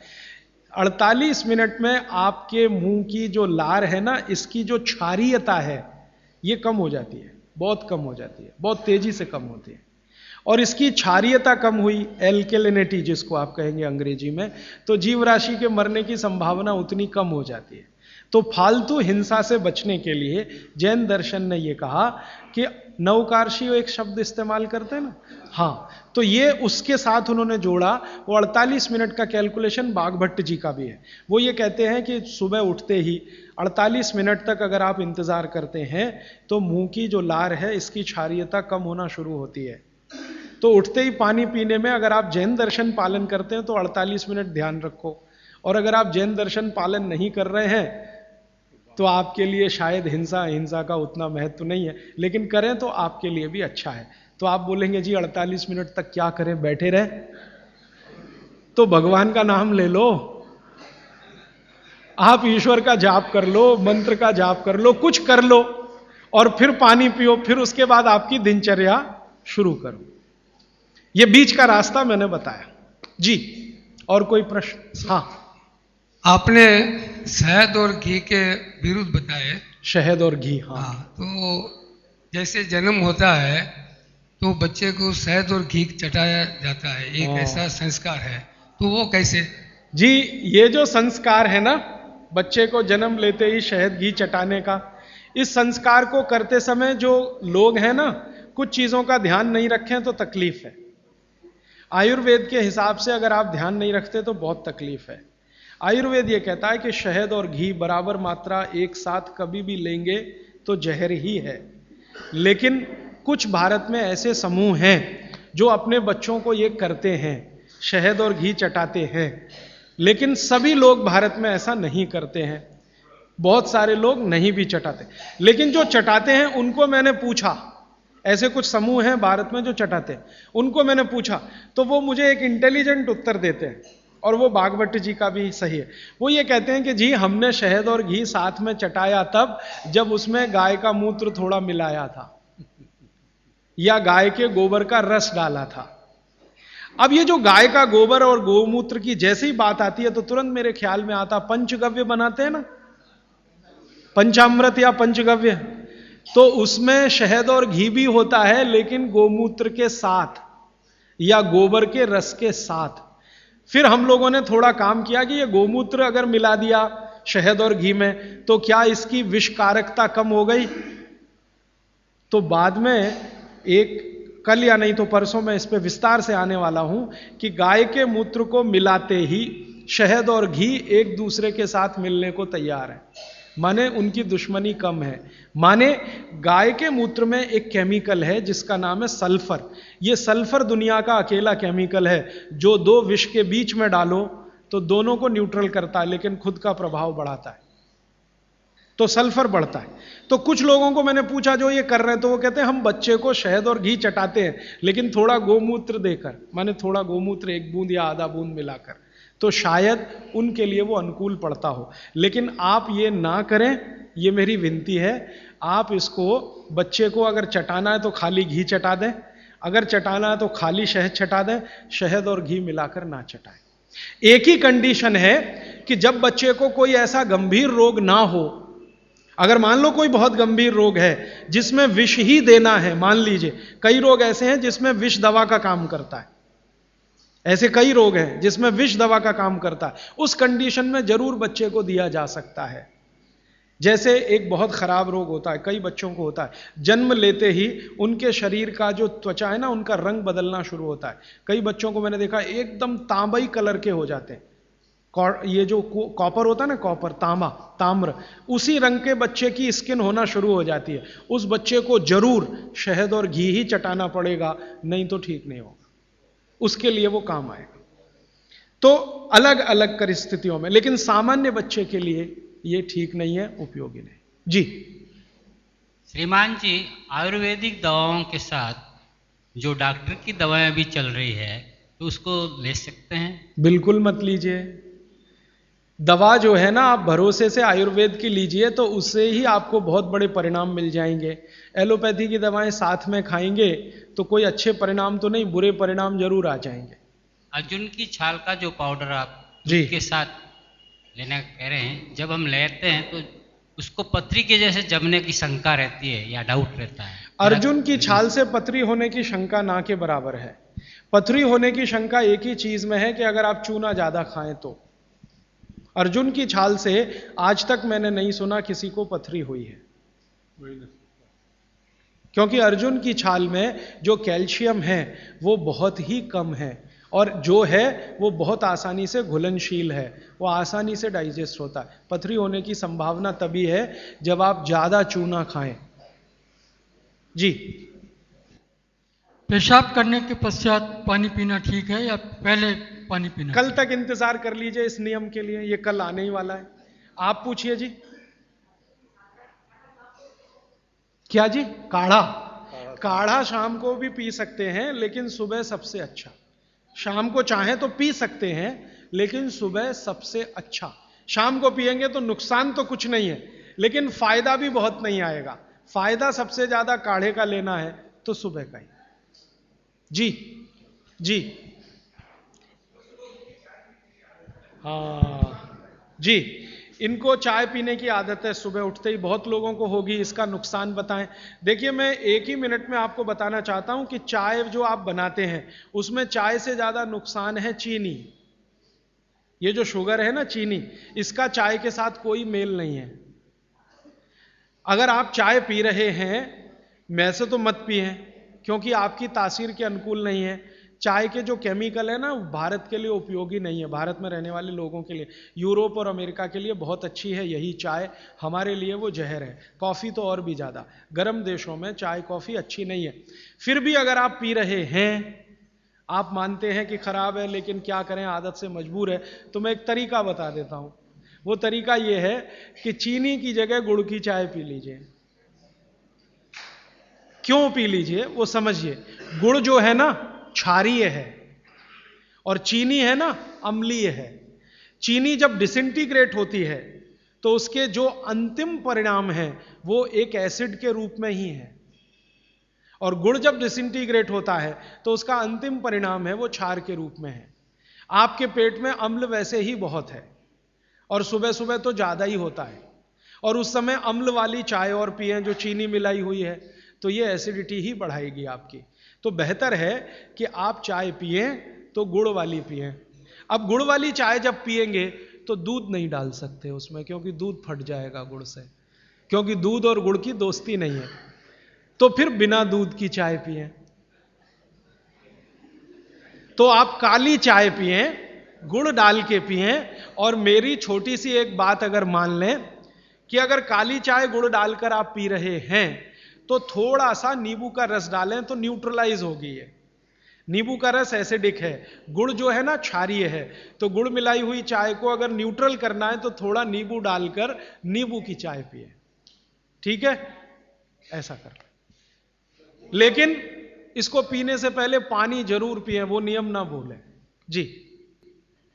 48 मिनट में आपके मुंह की जो लार है ना, इसकी जो क्षारीयता है ये कम हो जाती है, बहुत कम हो जाती है, बहुत तेजी से कम होती है। और इसकी क्षारीयता कम हुई, एल्केलिनिटी जिसको आप कहेंगे अंग्रेजी में, तो जीव राशि के मरने की संभावना उतनी कम हो जाती है। तो फालतू हिंसा से बचने के लिए जैन दर्शन ने यह कहा कि नवकार्षियों एक शब्द इस्तेमाल करते हैं ना, हाँ, तो ये उसके साथ उन्होंने जोड़ा। वो 48 मिनट का कैलकुलेशन बागभट्ट जी का भी है। वो ये कहते हैं कि सुबह उठते ही 48 मिनट तक अगर आप इंतजार करते हैं तो मुंह की जो लार है इसकी क्षारीयता कम होना शुरू होती है। तो उठते ही पानी पीने में अगर आप जैन दर्शन पालन करते हैं तो 48 मिनट ध्यान रखो। और अगर आप जैन दर्शन पालन नहीं कर रहे हैं तो आपके लिए शायद हिंसा का उतना महत्व नहीं है, लेकिन करें तो आपके लिए भी अच्छा है। तो आप बोलेंगे जी 48 मिनट तक क्या करें, बैठे रहे? तो भगवान का नाम ले लो, आप ईश्वर का जाप कर लो, मंत्र का जाप कर लो, कुछ कर लो और फिर पानी पियो, फिर उसके बाद आपकी दिनचर्या शुरू करो। ये बीच का रास्ता मैंने बताया जी। और कोई प्रश्न? हाँ, आपने शहद और घी के विरुद्ध बताए। शहद और घी, हाँ। तो जैसे जन्म होता है तो बच्चे को शहद और घी चटाया जाता है, एक ऐसा संस्कार है, तो वो कैसे? जी, ये जो संस्कार है ना, बच्चे को जन्म लेते ही शहद घी चटाने का, इस संस्कार को करते समय जो लोग हैं ना, कुछ चीजों का ध्यान नहीं रखें तो तकलीफ है। आयुर्वेद के हिसाब से अगर आप ध्यान नहीं रखते तो बहुत तकलीफ है। आयुर्वेद ये कहता है कि शहद और घी बराबर मात्रा एक साथ कभी भी लेंगे तो जहर ही है। लेकिन कुछ भारत में ऐसे समूह हैं जो अपने बच्चों को ये करते हैं, शहद और घी चटाते हैं, लेकिन सभी लोग भारत में ऐसा नहीं करते हैं। बहुत सारे लोग नहीं भी चटाते, लेकिन जो चटाते हैं उनको मैंने पूछा, ऐसे कुछ समूह हैं भारत में जो चटाते हैं, उनको मैंने पूछा तो वो मुझे एक इंटेलिजेंट उत्तर देते हैं, और वो बागभट्ट जी का भी सही है। वो ये कहते हैं कि जी हमने शहद और घी साथ में चटाया तब जब उसमें गाय का मूत्र थोड़ा मिलाया था या गाय के गोबर का रस डाला था। अब ये जो गाय का गोबर और गोमूत्र की जैसे ही बात आती है तो तुरंत मेरे ख्याल में आता, पंचगव्य बनाते हैं ना, पंचामृत या पंचगव्य, तो उसमें शहद और घी भी होता है, लेकिन गोमूत्र के साथ या गोबर के रस के साथ। फिर हम लोगों ने थोड़ा काम किया कि ये गोमूत्र अगर मिला दिया शहद और घी में तो क्या इसकी विषकारकता कम हो गई? तो बाद में एक कल या नहीं तो परसों में इस पे विस्तार से आने वाला हूं कि गाय के मूत्र को मिलाते ही शहद और घी एक दूसरे के साथ मिलने को तैयार है, माने उनकी दुश्मनी कम है। माने गाय के मूत्र में एक केमिकल है जिसका नाम है सल्फर। ये सल्फर दुनिया का अकेला केमिकल है जो दो विष के बीच में डालो तो दोनों को न्यूट्रल करता है, लेकिन खुद का प्रभाव बढ़ाता है, तो सल्फर बढ़ता है। तो कुछ लोगों को मैंने पूछा जो ये कर रहे हैं, तो वो कहते हैं हम बच्चे को शहद और घी चटाते हैं लेकिन थोड़ा गोमूत्र देकर, माने थोड़ा गोमूत्र एक बूंद या आधा बूंद मिलाकर, तो शायद उनके लिए वो अनुकूल पड़ता हो। लेकिन आप ये ना करें, ये मेरी विनती है। आप इसको, बच्चे को अगर चटाना है तो खाली घी चटा दें, अगर चटाना है तो खाली शहद चटा दें, शहद और घी मिलाकर ना चटाएं। एक ही कंडीशन है कि जब बच्चे को कोई ऐसा गंभीर रोग ना हो, अगर मान लो कोई बहुत गंभीर रोग है जिसमें विष ही देना है, मान लीजिए कई रोग ऐसे हैं जिसमें विष दवा का काम करता है, ऐसे कई रोग हैं जिसमें विष दवा का काम करता है, उस कंडीशन में जरूर बच्चे को दिया जा सकता है। जैसे एक बहुत खराब रोग होता है, कई बच्चों को होता है, जन्म लेते ही उनके शरीर का जो त्वचा है ना, उनका रंग बदलना शुरू होता है। कई बच्चों को मैंने देखा एकदम तांबई कलर के हो जाते हैं। ये जो कॉपर होता है ना, कॉपर, ताम्र, उसी रंग के बच्चे की स्किन होना शुरू हो जाती है। उस बच्चे को जरूर शहद और घी ही चटाना पड़ेगा, नहीं तो ठीक नहीं होगा, उसके लिए वो काम आएगा। तो अलग अलग परिस्थितियों में, लेकिन सामान्य बच्चे के लिए ये ठीक नहीं है, उपयोगी नहीं। जी श्रीमान जी, आयुर्वेदिक दवाओं के साथ जो डॉक्टर की दवाएं अभी चल रही है, तो उसको ले सकते हैं? बिल्कुल मत लीजिए। दवा जो है ना, आप भरोसे से आयुर्वेद की लीजिए तो उससे ही आपको बहुत बड़े परिणाम मिल जाएंगे। एलोपैथी की दवाएं साथ में खाएंगे तो कोई अच्छे परिणाम तो नहीं, बुरे परिणाम जरूर आ जाएंगे। अर्जुन की छाल का जो पाउडर आप जी के साथ लेना कह रहे हैं, जब हम लेते हैं तो उसको पथरी के जैसे जमने की शंका रहती है या डाउट रहता है? अर्जुन की छाल से पथरी होने की शंका ना के बराबर है। पथरी होने की शंका एक ही चीज में है कि अगर आप चूना ज्यादा खाएं तो। अर्जुन की छाल से आज तक मैंने नहीं सुना किसी को पथरी हुई है, क्योंकि अर्जुन की छाल में जो कैल्शियम है वो बहुत ही कम है, और जो है वो बहुत आसानी से घुलनशील है, वो आसानी से डाइजेस्ट होता है। पथरी होने की संभावना तभी है जब आप ज्यादा चूना खाएं। जी पेशाब करने के पश्चात पानी पीना ठीक है या पहले पानी पीना? कल तक इंतजार कर लीजिए इस नियम के लिए, ये कल आने ही वाला है। आप पूछिए जी। क्या जी? काढ़ा? काढ़ा शाम को भी पी सकते हैं, लेकिन सुबह सबसे अच्छा। शाम को चाहें तो पी सकते हैं, लेकिन सुबह सबसे अच्छा। शाम को पिएंगे तो नुकसान तो कुछ नहीं है, लेकिन फायदा भी बहुत नहीं आएगा। फायदा सबसे ज्यादा काढ़े का लेना है तो सुबह का ही। जी जी हाँ जी, इनको चाय पीने की आदत है सुबह उठते ही, बहुत लोगों को होगी। इसका नुकसान बताएं। देखिए, मैं एक ही मिनट में आपको बताना चाहता हूं कि चाय जो आप बनाते हैं उसमें चाय से ज्यादा नुकसान है चीनी। ये जो शुगर है ना, चीनी, इसका चाय के साथ कोई मेल नहीं है। अगर आप चाय पी रहे हैं, वैसे तो मत पिए क्योंकि आपकी तासीर के अनुकूल नहीं है। चाय के जो केमिकल है ना, भारत के लिए उपयोगी नहीं है, भारत में रहने वाले लोगों के लिए। यूरोप और अमेरिका के लिए बहुत अच्छी है यही चाय, हमारे लिए वो जहर है। कॉफ़ी तो और भी ज़्यादा, गर्म देशों में चाय कॉफ़ी अच्छी नहीं है। फिर भी अगर आप पी रहे हैं, आप मानते हैं कि खराब है, लेकिन क्या करें, आदत से मजबूर है, तो मैं एक तरीका बता देता हूँ। वो तरीका ये है कि चीनी की जगह गुड़ की चाय पी लीजिए। क्यों पी लीजिए वो समझिए। गुड़ जो है ना क्षारीय है, और चीनी है ना अम्लीय है। चीनी जब डिसइंटीग्रेट होती है तो उसके जो अंतिम परिणाम है वो एक एसिड के रूप में ही है, और गुड़ जब डिसइंटीग्रेट होता है तो उसका अंतिम परिणाम है वो क्षार के रूप में है। आपके पेट में अम्ल वैसे ही बहुत है, और सुबह सुबह तो ज्यादा ही होता है, और उस समय अम्ल वाली चाय और पिएं जो चीनी मिलाई हुई है, तो ये एसिडिटी ही बढ़ाएगी आपकी। तो बेहतर है कि आप चाय पिएं तो गुड़ वाली पिएं। अब गुड़ वाली चाय जब पिएंगे तो दूध नहीं डाल सकते उसमें, क्योंकि दूध फट जाएगा गुड़ से, क्योंकि दूध और गुड़ की दोस्ती नहीं है। तो फिर बिना दूध की चाय पिएं। तो आप काली चाय पिएं, गुड़ डाल के पिएं। और मेरी छोटी सी एक बात अगर मान लें कि अगर काली चाय गुड़ डालकर आप पी रहे हैं तो थोड़ा सा नींबू का रस डालें तो न्यूट्रलाइज होगी ये। नींबू का रस एसिडिक है, गुड़ जो है ना क्षारीय है, तो गुड़ मिलाई हुई चाय को अगर न्यूट्रल करना है तो थोड़ा नींबू डालकर नींबू की चाय पिए। ठीक है, ऐसा कर। लेकिन इसको पीने से पहले पानी जरूर पिए, वो नियम ना भूलें। जी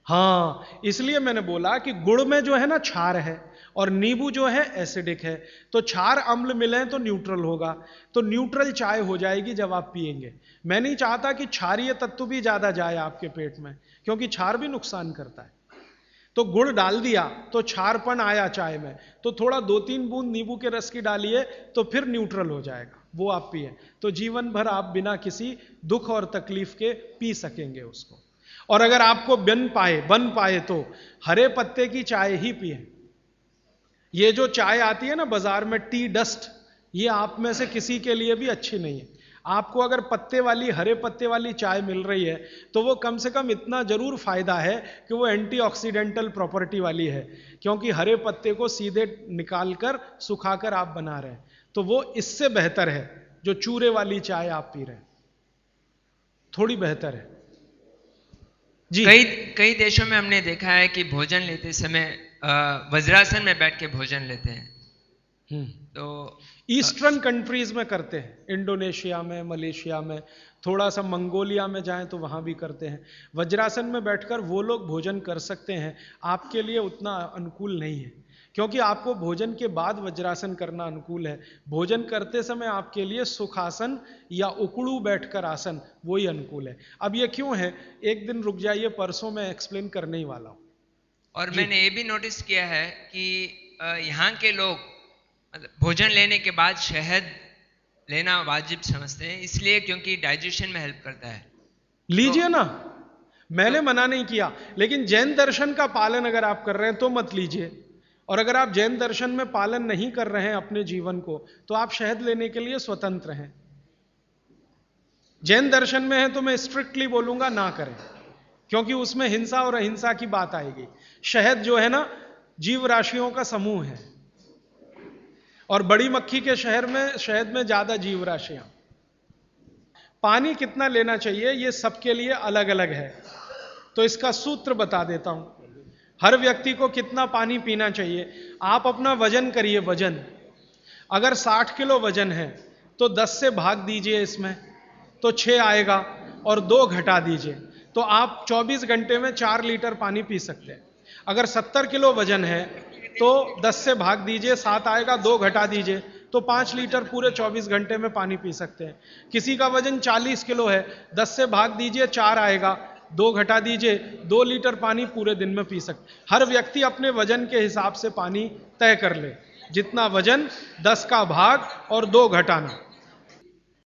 हाँ, इसलिए मैंने बोला कि गुड़ में जो है ना क्षार है और नींबू जो है एसिडिक है, तो क्षार अम्ल मिले तो न्यूट्रल होगा, तो न्यूट्रल चाय हो जाएगी जब आप पिएंगे। मैं नहीं चाहता कि क्षारीय तत्व भी ज्यादा जाए आपके पेट में, क्योंकि क्षार भी नुकसान करता है। तो गुड़ डाल दिया तो क्षारपन आया चाय में, तो थोड़ा 2-3 बूंद नींबू के रस की डालिए तो फिर न्यूट्रल हो जाएगा, वो आप पिए तो जीवन भर आप बिना किसी दुख और तकलीफ के पी सकेंगे उसको। और अगर आपको बन पाए तो हरे पत्ते की चाय ही पिए। ये जो चाय आती है ना बाजार में टी डस्ट, ये आप में से किसी के लिए भी अच्छी नहीं है। आपको अगर हरे पत्ते वाली चाय मिल रही है तो वो कम से कम इतना जरूर फायदा है कि वो एंटीऑक्सीडेंटल प्रॉपर्टी वाली है, क्योंकि हरे पत्ते को सीधे निकालकर सुखाकर आप बना रहे हैं, तो वो इससे बेहतर है जो चूरे वाली चाय आप पी रहे हैं, थोड़ी बेहतर है जी। कई देशों में हमने देखा है कि भोजन लेते समय वज्रासन में बैठ के भोजन लेते हैं। तो ईस्टर्न कंट्रीज में करते हैं, इंडोनेशिया में, मलेशिया में, थोड़ा सा मंगोलिया में जाएं तो वहां भी करते हैं। वज्रासन में बैठकर वो लोग भोजन कर सकते हैं, आपके लिए उतना अनुकूल नहीं है, क्योंकि आपको भोजन के बाद वज्रासन करना अनुकूल है। भोजन करते समय आपके लिए सुखासन या उकड़ू बैठकर आसन वही अनुकूल है। अब ये क्यों है, एक दिन रुक जाइए, परसों मैं एक्सप्लेन करने ही वाला हूं। और मैंने ये भी नोटिस किया है कि यहाँ के लोग भोजन लेने के बाद शहद लेना वाजिब समझते हैं, इसलिए क्योंकि डाइजेशन में हेल्प करता है। लीजिए ना, मैंने मना नहीं किया, लेकिन जैन दर्शन का पालन अगर आप कर रहे हैं तो मत लीजिए, और अगर आप जैन दर्शन में पालन नहीं कर रहे हैं अपने जीवन को तो आप शहद लेने के लिए स्वतंत्र हैं। जैन दर्शन में है तो मैं स्ट्रिक्टली बोलूंगा ना करें, क्योंकि उसमें हिंसा और अहिंसा की बात आएगी। शहद जो है ना जीव राशियों का समूह है, और बड़ी मक्खी के शहद में ज्यादा जीव राशियां। पानी कितना लेना चाहिए ये सबके लिए अलग अलग है, तो इसका सूत्र बता देता हूं। हर व्यक्ति को कितना पानी पीना चाहिए, आप अपना वजन करिए। वजन अगर 60 किलो वजन है तो 10 से भाग दीजिए इसमें, तो 6 आएगा, और 2 घटा दीजिए, तो आप 24 घंटे में 4 लीटर पानी पी सकते हैं। अगर 70 किलो वजन है तो 10 से भाग दीजिए, 7 आएगा, 2 घटा दीजिए, तो 5 लीटर पूरे 24 घंटे में पानी पी सकते हैं। किसी का वजन 40 किलो है, 10 से भाग दीजिए, 4 आएगा, 2 घटा दीजिए, 2 लीटर पानी पूरे दिन में पी सकते। हर व्यक्ति अपने वजन के हिसाब से पानी तय कर ले, जितना वजन 10 का भाग और 2 घटाना।